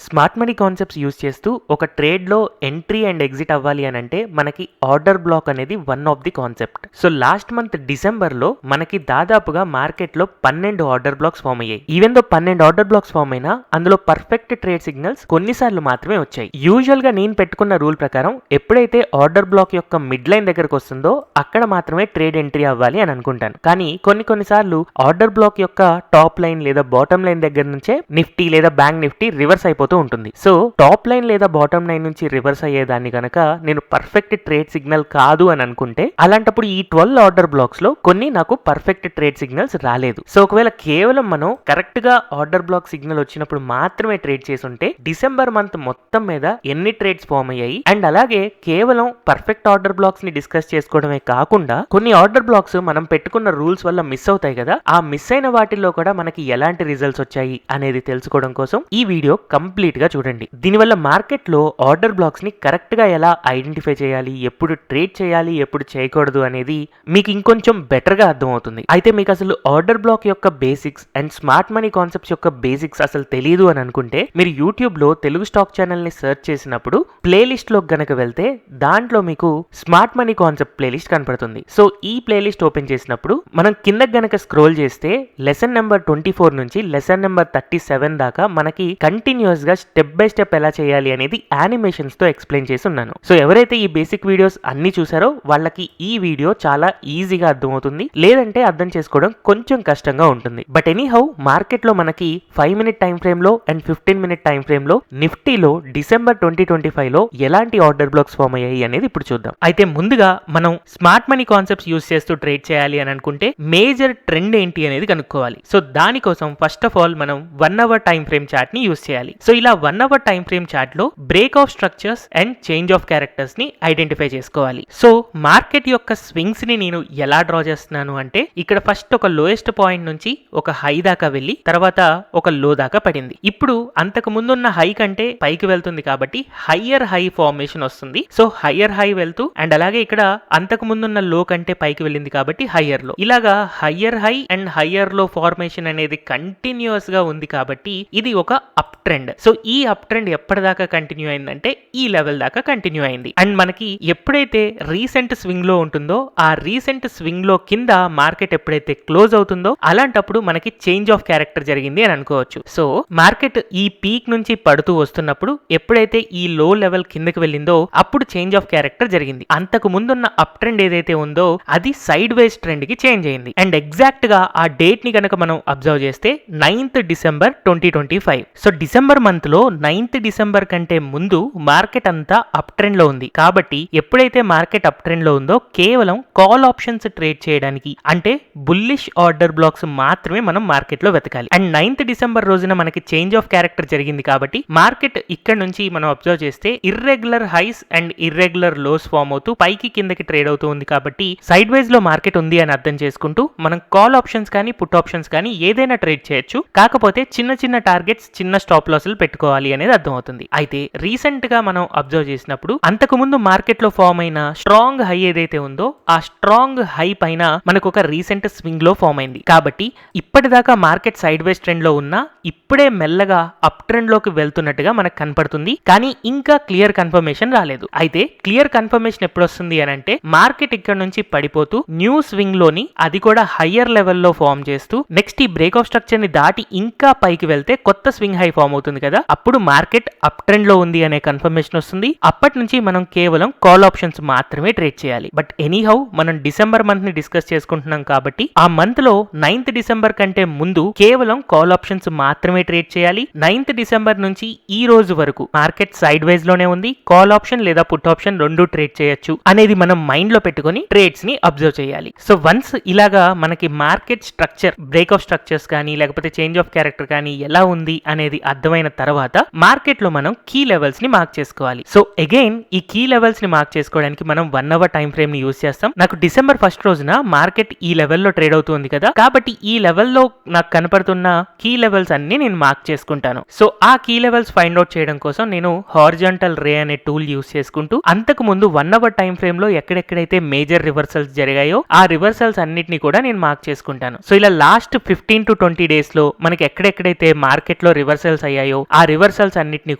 Smart money concepts use చేస్తూ ఒక ట్రేడ్లో entry and exit అవ్వాలి అని అంటే మనకి ఆర్డర్ బ్లాక్ అనేది one of the concept. So last month డిసెంబర్లో మనకి దాదాపుగా మార్కెట్లో 12 ఆర్డర్ బ్లాక్స్ ఫామ్ అయ్యాయి. Even though 12 order blocks form అయినా అందులో పర్ఫెక్ట్ ట్రేడ్ సిగ్నల్స్ కొన్నిసార్లు మాత్రమే వచ్చాయి. యూజువల్ గా నేను పెట్టుకున్న రూల్ ప్రకారం ఎప్పుడైతే ఆర్డర్ బ్లాక్ యొక్క మిడ్ లైన్ దగ్గరకు వస్తుందో అక్కడ మాత్రమే ట్రేడ్ ఎంట్రీ అవ్వాలి అని అనుకుంటాను. కానీ కొన్నిసార్లు ఆర్డర్ బ్లాక్ యొక్క టాప్ లైన్ లేదా బాటమ్ లైన్ దగ్గర నుంచే నిఫ్టీ లేదా బ్యాంక్ నిఫ్టీ రివర్స్ అయిపోతూ ఉంటుంది. సో టాప్ లైన్ లేదా బాటమ్ లైన్ నుంచి రివర్స్ అయ్యేదాన్ని కనుక నేను పర్ఫెక్ట్ ట్రేడ్ సిగ్నల్ కాదు అని అనుకుంటే అలాంటప్పుడు ఈ 12 ఆర్డర్ బ్లాక్స్ లో కొన్ని నాకు పర్ఫెక్ట్ ట్రేడ్ సిగ్నల్స్ రాలేదు. సో ఒకవేళ కేవలం మనం కరెక్ట్ గా ఆర్డర్ బ్లాక్ సిగ్నల్ వచ్చినప్పుడు మాత్రమే ట్రేడ్ చేసి ఉంటే డిసెంబర్ మంత్ మొత్తం మీద ఎన్ని ట్రేడ్స్ ఫామ్ అయ్యాయి అండ్ అలాగే కేవలం పర్ఫెక్ట్ ఆర్డర్ బ్లాక్స్ ని డిస్కస్ చేసుకోవడమే కాకుండా కొన్ని ఆర్డర్ బ్లాక్స్ మనం పెట్టుకున్న రూల్స్ వల్ల మిస్ అవుతాయి కదా, ఆ మిస్ అయిన వాటిల్లో కూడా మనకి ఎలాంటి రిజల్ట్స్ వచ్చాయి అనేది తెలుసుకోవడం కోసం ఈ వీడియో కంప్లీట్ గా చూడండి. దీనివల్ల మార్కెట్ లో ఆర్డర్ బ్లాక్స్ ని కరెక్ట్ గా ఎలా ఐడెంటిఫై చేయాలి, ఎప్పుడు ట్రేడ్ చేయాలి, ఎప్పుడు చేయకూడదు అనేది మీకు ఇంకొంచెం బెటర్ గా అర్థం అవుతుంది. అయితే మీకు అసలు ఆర్డర్ బ్లాక్ యొక్క basics and smart money concepts యొక్క బేసిక్స్ అసలు తెలియదు అని అనుకుంటే మీరు యూట్యూబ్ లో తెలుగు స్టాక్ ఛానల్ ని సెర్చ్ చేసినప్పుడు ప్లేలిస్ట్ లో గనక వెళ్తే దాంట్లో మీకు స్మార్ట్ మనీ కాన్సెప్ట్ ప్లేలిస్ట్ కనపడుతుంది. సో ఈ ప్లేలిస్ట్ ఓపెన్ చేసినప్పుడు మనం కింద గనక స్క్రోల్ చేస్తే లెసన్ నెంబర్ 24 నుంచి లెసన్ నెంబర్ 37 దాకా మనకి కంటిన్యూస్ గా స్టెప్ బై స్టెప్ ఎలా చేయాలి అనేది యానిమేషన్స్ తో ఎక్స్ప్లెయిన్ చేసి ఉన్నాను. సో ఎవరైతే ఈ బేసిక్ వీడియోస్ అన్ని చూసారో వాళ్ళకి ఈ వీడియో చాలా ఈజీగా అర్థమవుతుంది, లేదంటే అర్థం చేసుకోవడం కొంచెం కష్టంగా ఉంటుంది. బట్ ఎనీహౌ మార్కెట్ లో మనకి 5 మినిట్ టైం ఫ్రేమ్ లో అండ్ 15 మినిట్ టైం ఫ్రేమ్ లో నిఫ్టీలో డిసెంబర్ 2025 లో ఎలాంటి ఆర్డర్ బ్లాక్స్ ఫామ్ అయ్యాయి అనేది ఇప్పుడు చూద్దాం. అయితే ముందుగా మనం స్మార్ట్ మనీ కాన్సెప్ట్స్ యూజ్ చేస్తూ ట్రేడ్ చేయాలి అని అనుకుంటే మేజర్ ట్రెండ్ ఏంటి అనేది కనుక్కోవాలి. సో దానికోసం ఫస్ట్ ఆఫ్ ఆల్ మనం 1 అవర్ టైం ఫ్రేమ్ చార్ట్ ని యూజ్ చేయాలి. సో ఇలా 1 అవర్ టైం ఫ్రేమ్ చార్ట్ లో break of structures and change of characters ని ఐడెంటిఫై చేసుకోవాలి. సో మార్కెట్ యొక్క స్వింగ్స్ ని నేను ఎలా డ్రా చేస్తున్నాను అంటే ఇక్కడ ఫస్ట్ ఒక లోయెస్ట్ పాయింట్ నుంచి ఒక హై దాకా వెళ్ళి తర్వాత ఒక లో దాకా పడింది. ఇప్పుడు అంతకు ముందున్న హై కంటే పైకి వెళ్తుంది కాబట్టి హయ్యర్ హై ఫార్మేషన్ వస్తుంది. సో హయ్యర్ హై వెళ్తూ అండ్ అలాగే ఇక్కడ అంతకు ముందున్న లో కంటే పైకి వెళ్ళింది కాబట్టి హయ్యర్ లో, ఇలాగా హయ్యర్ హై అండ్ హయ్యర్ లో ఫార్మేషన్ అనేది కంటిన్యూస్ గా ఉంది కాబట్టి ఇది ఒక అప్ ట్రెండ్. సో ఈ అప్ ట్రెండ్ ఎప్పటిదాకా కంటిన్యూ అయిందంటే ఈ లెవెల్ దాకా కంటిన్యూ అయింది. అండ్ మనకి ఎప్పుడైతే రీసెంట్ స్వింగ్ లో ఉంటుందో ఆ రీసెంట్ స్వింగ్ లో కింద మార్కెట్ ఎప్పుడైతే క్లోజ్ అవుతుందో అలాంటప్పుడు మనకి చేంజ్ ఆఫ్ క్యారెక్టర్ జరిగింది అని అనుకోవచ్చు. సో మార్కెట్ ఈ పీక్ నుంచి పడుతూ వస్తున్నప్పుడు ఎప్పుడైతే ఈ లో లెవెల్ కిందకి వెళ్ళిందో అప్పుడు చేంజ్ ఆఫ్ క్యారెక్టర్ జరిగింది. అంతకు ముందున్న అప్ ట్రెండ్ ఏదైతే ఉందో అది సైడ్ వేస్ ట్రెండ్ కి చేంజ్ అయింది. అండ్ ఎగ్జాక్ట్ గా ఆ డేట్ ని కనుక మనం అబ్జర్వ్ చేస్తే 9th December 2025. So December month లో 9th డిసెంబర్ కంటే ముందు మార్కెట్ అంతా అప్ ట్రెండ్ లో ఉంది కాబట్టి ఎప్పుడైతే మార్కెట్ అప్ ట్రెండ్ లో ఉందో కేవలం కాల్ ఆప్షన్స్ ట్రేడ్ చేయడానికి అంటే బుల్లిష్ ఆర్డర్ బ్లాక్స్ మాత్రమే మనం మార్కెట్ లో వెతకాలి. అండ్ 9th డిసెంబర్ రోజున మనకి చేంజ్ ఆఫ్ క్యారెక్టర్ జరిగింది కాబట్టి మార్కెట్ ఇక్కడ నుంచి మనం అబ్జర్వ్ చేస్తే irregular highs and irregular lows form అవుతూ పైకి కిందకి ట్రేడ్ అవుతూ ఉంది కాబట్టి సైడ్ వైజ్ లో మార్కెట్ ఉంది అని అర్థం చేసుకుంటూ మనం కాల్ ఆప్షన్స్ కానీ పుట్ ఆప్షన్స్ కానీ ఏదైనా ట్రేడ్ చేయొచ్చు. కాకపోతే చిన్న చిన్న టార్గెట్స్ చిన్న స్టాప్ లాస్లు పెట్టుకోవాలి అనేది అర్థమవుతుంది. అయితే రీసెంట్ గా మనం అబ్జర్వ్ చేసినప్పుడు అంతకు ముందు మార్కెట్ లో ఫామ్ అయిన స్ట్రాంగ్ హై ఏదైతే ఉందో ఆ స్ట్రాంగ్ హై పైన మనకు ఒక రీసెంట్ స్వింగ్ లో ఫామ్ అయింది కాబట్టి ఇప్పటిదాకా మార్కెట్ సైడ్ వేస్ ట్రెండ్ లో ఉన్నా ఇప్పుడే మెల్లగా అప్ ట్రెండ్ లోకి వెళ్తున్నట్టుగా మనకు కనపడుతుంది. కానీ ఇంకా క్లియర్ కన్ఫర్మేషన్ రాలేదు. అయితే క్లియర్ కన్ఫర్మేషన్ ఎప్పుడు వస్తుంది అని అంటే మార్కెట్ ఇక్కడ నుంచి పడిపోతూ న్యూ స్వింగ్ లోని అది కూడా హయ్యర్ లెవెల్లో ఫామ్ చేస్తూ నెక్స్ట్ ఈ బ్రేక్ ఆఫ్ స్ట్రక్చర్ ని దాటి ఇంకా పైకి వెళ్తే కొత్త స్వింగ్ హై ఫామ్ అవుతుంది కదా, అప్పుడు మార్కెట్ అప్ ట్రెండ్ లో ఉంది అనే కన్ఫర్మేషన్ వస్తుంది. అప్పటి నుంచి మనం కేవలం కాల్ ఆప్షన్స్ మాత్రమే ట్రేడ్ చేయాలి. బట్ ఎనీహౌ మనం డిసెంబర్ మంత్ ని డిస్కస్ చేసుకుంటున్నాం కాబట్టి ఆ మంత్ లో 9th డిసెంబర్ కంటే ముందు కేవలం కాల్ ఆప్షన్స్ మాత్రమే ట్రేడ్ చేయాలి. 9th డిసెంబర్ నుంచి ఈ రోజు వరకు మార్కెట్ సైడ్ వైజ్ లోనే ఉంది, కాల్ ఆప్షన్ లేదా పుట్ ఆప్షన్ రెండు ట్రేడ్ చేయొచ్చు అనేది మనం మైండ్ లో పెట్టుకొని ట్రేడ్స్ ని అబ్జర్వ్ చేయాలి. సో వన్స్ ఇలాగా మనకి market structure break of structures కానీ లేకపోతే చేంజ్ ఆఫ్ క్యారెక్టర్ కానీ ఎలా ఉంది అనేది అర్థమైన తర్వాత మార్కెట్ లో మనం కీ లెవెల్స్ ని మార్క్ చేసుకోవాలి. సో అగైన్ ఈ కీ లెవెల్స్ ని మార్క్ చేసుకోవడానికి మనం 1 అవర్ టైం ఫ్రేమ్ ని యూజ్ చేస్తాం. నాకు డిసెంబర్ 1st రోజున మార్కెట్ ఈ లెవెల్లో ట్రేడ్ అవుతుంది కదా కాబట్టి ఈ లెవెల్లో నాకు కనపడుతున్న కీ లెవెల్స్ అన్ని నేను మార్క్ చేసుకుంటాను. సో ఆ కీ లెవెల్స్ ఫైండ్ అవుట్ చేయడం కోసం నేను హారిజాంటల్ రే అనే టూల్ యూజ్ చేసుకుంటూ అంతకు ముందు 1 అవర్ టైం ఫ్రేమ్ లో ఎక్కడెక్కడైతే మేజర్ రివర్సల్స్ జరిగాయో ఆ రివర్సల్స్ అన్నిటిని కూడా నేను మార్క్ చేసుకుంటాను. సో ఇలా లాస్ట్ 15 to 20 డేస్ లో మనకి ఎక్కడెక్కడైతే మార్కెట్ లో రివర్సల్స్ అయ్యాయో ఆ ఆ రివర్సల్స్ అన్నిటిని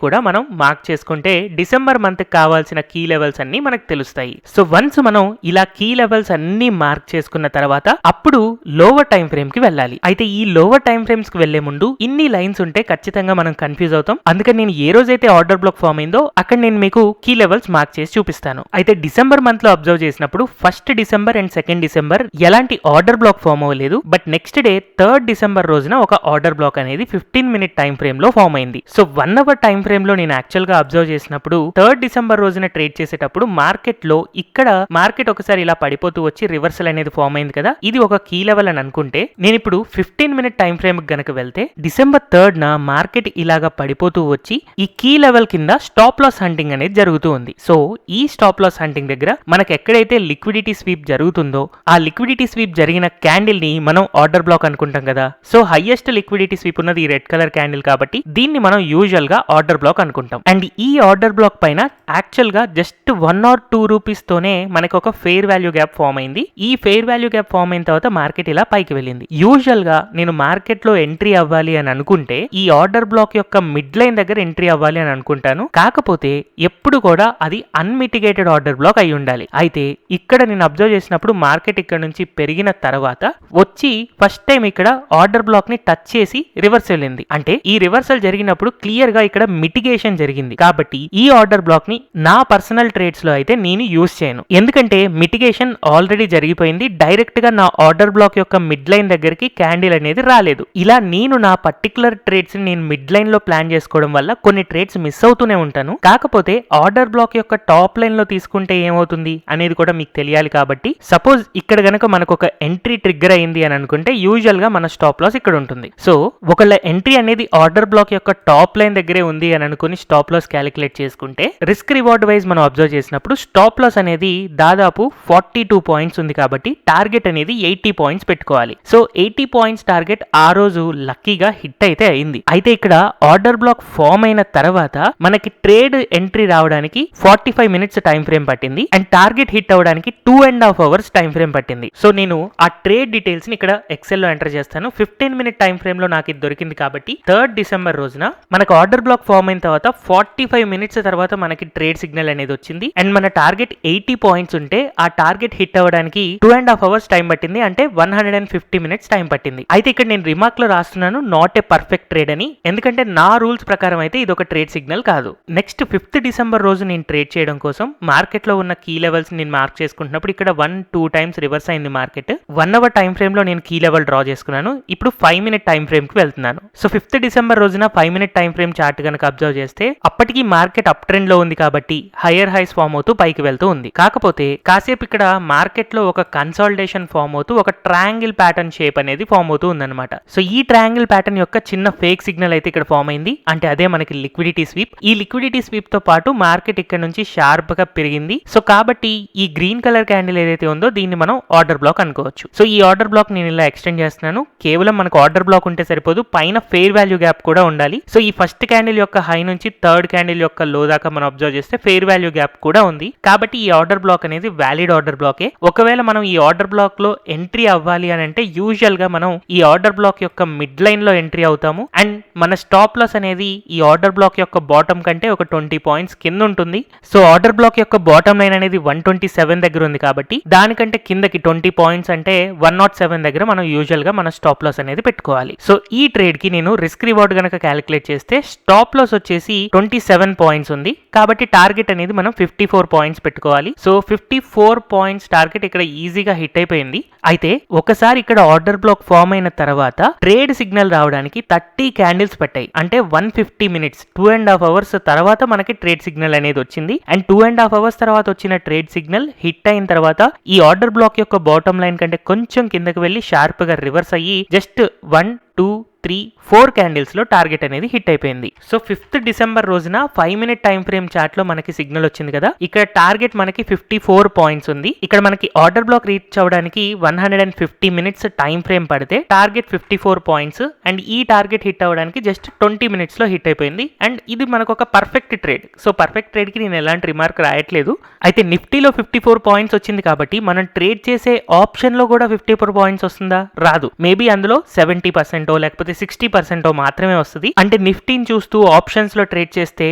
కూడా మనం మార్క్ చేసుకుంటే డిసెంబర్ మంత్ కావాల్సిన కీ లెవెల్స్ అన్ని మనకు తెలుస్తాయి. సో వన్స్ మనం ఇలా కీ లెవెల్స్ అన్ని మార్క్ చేసుకున్న తర్వాత అప్పుడు లోవర్ టైం ఫ్రేమ్ కి వెళ్ళాలి. అయితే ఈ లోవర్ టైం ఫ్రేమ్స్ కి వెళ్లే ముందు ఇన్ని లైన్స్ ఉంటే ఖచ్చితంగా మనం కన్ఫ్యూజ్ అవుతాం. అందుకని నేను ఏ రోజైతే ఆర్డర్ బ్లాక్ ఫామ్ అయిందో అక్కడ నేను మీకు కీ లెవెల్స్ మార్క్ చేసి చూపిస్తాను. అయితే డిసెంబర్ మంత్ లో అబ్జర్వ్ చేసినప్పుడు first December and second December ఎలాంటి ఆర్డర్ బ్లాక్ ఫామ్ అవ్వలేదు. But next day third December రోజున ఒక ఆర్డర్ బ్లాక్ అనేది 15 మినిట్ టైం ఫ్రేమ్ లో ఫామ్ అయింది. సో 1 అవర్ టైం ఫ్రేమ్ లో నేను యాక్చువల్ గా అబ్జర్వ్ చేసినప్పుడు థర్డ్ డిసెంబర్ రోజున ట్రేడ్ చేసేటప్పుడు మార్కెట్ లో ఇక్కడ మార్కెట్ ఒకసారి ఇలా పడిపోతూ వచ్చి రివర్సల్ అనేది ఫామ్ అయింది కదా, ఇది ఒక కీ లెవెల్ అని అనుకుంటే నేను ఇప్పుడు 15 మినిట్ టైం ఫ్రేమ్ గనక వెళ్తే డిసెంబర్ 3rd న మార్కెట్ ఇలాగా పడిపోతూ వచ్చి ఈ కీ లెవెల్ కింద స్టాప్ లాస్ హంటింగ్ అనేది జరుగుతూ ఉంది. సో ఈ స్టాప్ లాస్ హంటింగ్ దగ్గర మనకి ఎక్కడైతే లిక్విడిటీ స్వీప్ జరుగుతుందో ఆ లిక్విడిటీ స్వీప్ జరిగిన క్యాండిల్ ని మనం ఆర్డర్ బ్లాక్ అనుకుంటాం కదా. సో హైయెస్ట్ లిక్విడిటీ స్వీప్ ఉన్నది ఈ రెడ్ కలర్ క్యాండిల్ కాబట్టి దీన్ని మనం యూజువల్ గా ఆర్డర్ బ్లాక్ అనుకుంటాం. అండ్ ఈ ఆర్డర్ బ్లాక్ పైన యాక్చువల్ గా జస్ట్ 1 or 2 రూపీస్ తోనే మనకి ఒక ఫెయిర్ వాల్యూ గ్యాప్ ఫామ్ అయింది. ఈ ఫెయిర్ వాల్యూ గ్యాప్ ఫామ్ అయిన తర్వాత మార్కెట్ ఇలా పైకి వెళ్ళింది. యూజువల్ గా నేను మార్కెట్ లో ఎంట్రీ అవ్వాలి అని అనుకుంటే ఈ ఆర్డర్ బ్లాక్ యొక్క మిడ్ లైన్ దగ్గర ఎంట్రీ అవ్వాలి అని అనుకుంటాను. కాకపోతే ఎప్పుడు కూడా అది అన్మిటిగేటెడ్ ఆర్డర్ బ్లాక్ అయి ఉండాలి. అయితే ఇక్కడ నేను అబ్జర్వ్ చేసినప్పుడు మార్కెట్ ఇక్కడ నుంచి పెరిగిన తర్వాత వచ్చి ఫస్ట్ టైం ఇక్కడ ఆర్డర్ బ్లాక్ ని టచ్ చేసి రివర్స్ వెళ్ళింది. అంటే ఈ రివర్సల్ జరిగినప్పుడు క్లియర్ గా ఇక్కడ మిటిగేషన్ జరిగింది. కాబట్టి ఈ ఆర్డర్ బ్లాక్ ని నా పర్సనల్ ట్రేడ్స్ లో అయితే నేను యూజ్ చేయను. ఎందుకంటే మిటిగేషన్ ఆల్రెడీ జరిగిపోయింది. డైరెక్ట్ గా నా ఆర్డర్ బ్లాక్ యొక్క మిడ్ లైన్ దగ్గరికి క్యాండిల్ అనేది రాలేదు. ఇలా నేను నా పర్టికులర్ ట్రేడ్స్ ని నేను మిడ్ లైన్ లో ప్లాన్ చేసుకోవడం వల్ల కొన్ని ట్రేడ్స్ మిస్ అవుతూనే ఉంటాను. కాకపోతే ఆర్డర్ బ్లాక్ యొక్క టాప్ లైన్ లో తీసుకుంటే ఏమవుతుంది అనేది కూడా మీకు తెలియాలి. కాబట్టి సపోజ్ ఇక్కడ గనక మనకు ఒక ఎంట్రీ ట్రిగ్గర్ అయింది అని అనుకుంటే యూజువల్ గా మన స్టాప్ లాస్ ఇక్కడ ఉంటుంది. సో ఒకళ్ళ ఎంట్రీ అనేది ఆర్డర్ బ్లాక్ యొక్క టాప్ లైన్ దగ్గరే ఉంది అని అనుకుని స్టాప్ లాస్ క్యాలిక్యులేట్ చేసుకుంటే రిస్క్ రివార్డ్ వైజ్ మనం అబ్జర్వ్ చేసినప్పుడు స్టాప్ లాస్ అనేది దాదాపు 42 పాయింట్స్ ఉంది. కాబట్టి టార్గెట్ అనేది 80 పాయింట్స్ పెట్టుకోవాలి. సో 80 పాయింట్స్ టార్గెట్ ఆ రోజు లక్కీగా హిట్ అయితే అయింది. అయితే ఇక్కడ ఆర్డర్ బ్లాక్ ఫామ్ అయిన తర్వాత మనకి ట్రేడ్ ఎంట్రీ రావడానికి 45 మినిట్స్ టైం ఫ్రేమ్ పట్టింది. అండ్ టార్గెట్ హిట్ అవడానికి 2.5 అవర్స్ టైం ఫ్రేమ్ పట్టింది. సో నేను ఆ ట్రేడ్ డీటెయిల్స్ ని ఇక్కడ ఎక్సెల్ లో ఎంటర్ చేస్తాను. 15 మినిట్ టైం ఫ్రేమ్ లో నాకు ఇది దొరికింది. కాబట్టి 3rd డిసెంబర్ రోజున మనకు ఆర్డర్ బ్లాక్ ఫామ్ అయిన తర్వాత 45 మినిట్స్ తర్వాత మనకి ట్రేడ్ సిగ్నల్ అనేది వచ్చింది. అండ్ మన టార్గెట్ 80 పాయింట్స్ ఉంటే ఆ టార్గెట్ హిట్ అవ్వడానికి 2.5 అవర్స్ టైం పట్టింది. అంటే 150 మినిట్స్ టైం పట్టింది. అయితే ఇక్కడ నేను రిమార్క్ లో రాస్తున్నాను నాట్ ఏ పర్ఫెక్ట్ ట్రేడ్ అని. ఎందుకంటే నా రూల్స్ ప్రకారం అయితే ఇది ఒక ట్రేడ్ సిగ్నల్ కాదు. నెక్స్ట్ 5th డిసెంబర్ రోజు నేను ట్రేడ్ చేయడం కోసం మార్కెట్ లో ఉన్న కీ లెవెల్స్ నేను మార్క్ చేసుకుంటున్నప్పుడు ఇక్కడ 1-2 టైమ్స్ రివర్స్ అయింది మార్కెట్. 1 అవర్ టైం ఫ్రేమ్ లో నేను కీ లెవెల్ డ్రా చేసుకున్నాను. ఇప్పుడు 5 మినిట్ టైం ఫ్రేమ్ కి వెళ్తున్నాను. సో 5th డిసెంబర్ రోజున 5 మినిట్ టైం ఫ్రేమ్ చార్ట్ కనుక అబ్జర్వ్ చేస్తే అప్పటికి మార్కెట్ అప్ ట్రెండ్ లో ఉంది కాబట్టి హైయర్ హైస్ ఫామ్ అవుతూ పైకి వెళ్తూ ఉంది. కాకపోతే కాసేపు ఇక్కడ మార్కెట్ లో ఒక కన్సాలిడేషన్ ఫామ్ అవుతూ ఒక ట్రయాంగిల్ ప్యాటర్న్ షేప్ అనేది ఫామ్ అవుతూ ఉందన్నమాట. సో ఈ ట్రయాంగిల్ ప్యాటర్న్ యొక్క చిన్న ఫేక్ సిగ్నల్ అయితే ఇక్కడ ఫామ్ అయింది. అంటే అదే మనకి లిక్విడిటీ స్వీప్. ఈ లిక్విడిటీ స్వీప్ తో పాటు మార్కెట్ ఇక్కడ నుంచి షార్ప్ గా పెరిగింది. సో కాబట్టి ఈ గ్రీన్ కలర్ క్యాండిల్ ఏదైతే ఉందో దీన్ని మనం ఆర్డర్ బ్లాక్ అనుకోవచ్చు. సో ఈ ఆర్డర్ బ్లాక్ నేను ఇలా ఎక్స్టెండ్ చేస్తున్నాను. కేవలం మనకు ఆర్డర్ బ్లాక్ ఉంటే సరిపోదు, పైన ఫెయిర్ వాల్యూ గ్యాప్ కూడా ఉండాలి. సో ఈ ఫస్ట్ క్యాండిల్ యొక్క హై నుంచి థర్డ్ క్యాండిల్ యొక్క లో దాకా మనం అబ్జర్వ్ చేస్తే ఫెయిర్ వాల్యూ గ్యాప్ కూడా ఉంది. కాబట్టి ఈ ఆర్డర్ బ్లాక్ అనేది వ్యాలిడ్ ఆర్డర్ బ్లాకే. ఒకవేళ మనం ఈ ఆర్డర్ బ్లాక్ లో ఎంట్రీ అవ్వాలి అని అంటే యూజువల్ గా మనం ఈ ఆర్డర్ బ్లాక్ యొక్క మిడ్ లైన్ లో ఎంట్రీ అవుతాము. అండ్ మన స్టాప్ లాస్ అనేది ఈ ఆర్డర్ బ్లాక్ యొక్క బాటమ్ కంటే ఒక 20 పాయింట్స్ కింద ఉంటుంది. సో ఆర్డర్ బ్లాక్ యొక్క బాటమ్ లైన్ అనేది 127 దగ్గర ఉంది కాబట్టి దానికంటే కిందకి 20 పాయింట్స్ అంటే 107 దగ్గర మనం యూజువల్ గా మన స్టాప్ లాస్ అనేది పెట్టుకోవాలి. సో ఈ ట్రేడ్ కి నేను రిస్క్ రివార్డ్ గనక క్యాలిక్యులేట్ చేస్తే స్టాప్ లాస్ వచ్చేసి 27 పాయింట్స్ ఉంది. కాబట్టి టార్గెట్ అనేది మనం 54 పాయింట్స్ పెట్టుకోవాలి. సో 54 పాయింట్స్ టార్గెట్ ఇక్కడ ఈజీగా హిట్ అయిపోయింది. అయితే ఒకసారి ఇక్కడ ఆర్డర్ బ్లాక్ ఫామ్ అయిన తర్వాత ట్రేడ్ సిగ్నల్ రావడానికి 30 క్యాండిల్స్ పెట్టాయి. అంటే 150 మినిట్స్ 2.5 అవర్స్ తర్వాత మనకి ట్రేడ్ సిగ్నల్ అనేది వచ్చింది. అండ్ 2.5 అవర్స్ తర్వాత వచ్చిన ట్రేడ్ సిగ్నల్ హిట్ అయిన తర్వాత ఈ ఆర్డర్ బ్లాక్ యొక్క బాటమ్ లైన్ కంటే కొంచెం కిందకి వెళ్ళి షార్ప్ గా రివర్స్ అయ్యి జస్ట్ 1, 2, 3, 4 క్యాండిల్స్ లో టార్గెట్ అనేది హిట్ అయిపోయింది. సో 5th డిసెంబర్ రోజున 5 మినిట్ టైం ఫ్రేమ్ చార్ట్ లో మనకి సిగ్నల్ వచ్చింది కదా. ఇక్కడ టార్గెట్ మనకి 54 పాయింట్స్ ఉంది. ఇక్కడ మనకి ఆర్డర్ బ్లాక్ రీచ్ అవడానికి 150 మినిట్స్ టైం ఫ్రేమ్ పడితే టార్గెట్ 54 పాయింట్స్. అండ్ ఈ టార్గెట్ హిట్ అవడానికి జస్ట్ 20 మినిట్స్ లో హిట్ అయిపోయింది. అండ్ ఇది మనకు ఒక perfect trade. So perfect trade కి నేను ఎలాంటి రిమార్క్ రాయట్లేదు. అయితే నిఫ్టీలో 54 పాయింట్స్ వచ్చింది కాబట్టి మనం ట్రేడ్ చేసే ఆప్షన్ లో కూడా 54 పాయింట్స్ వస్తుందా? రాదు. మేబీ అందులో 70% లేకపోతే లేకపోతే 60% మాత్రమే వస్తుంది. అంటే నిఫ్టీని చూస్తూ ఆప్షన్స్ లో ట్రేడ్ చేస్తే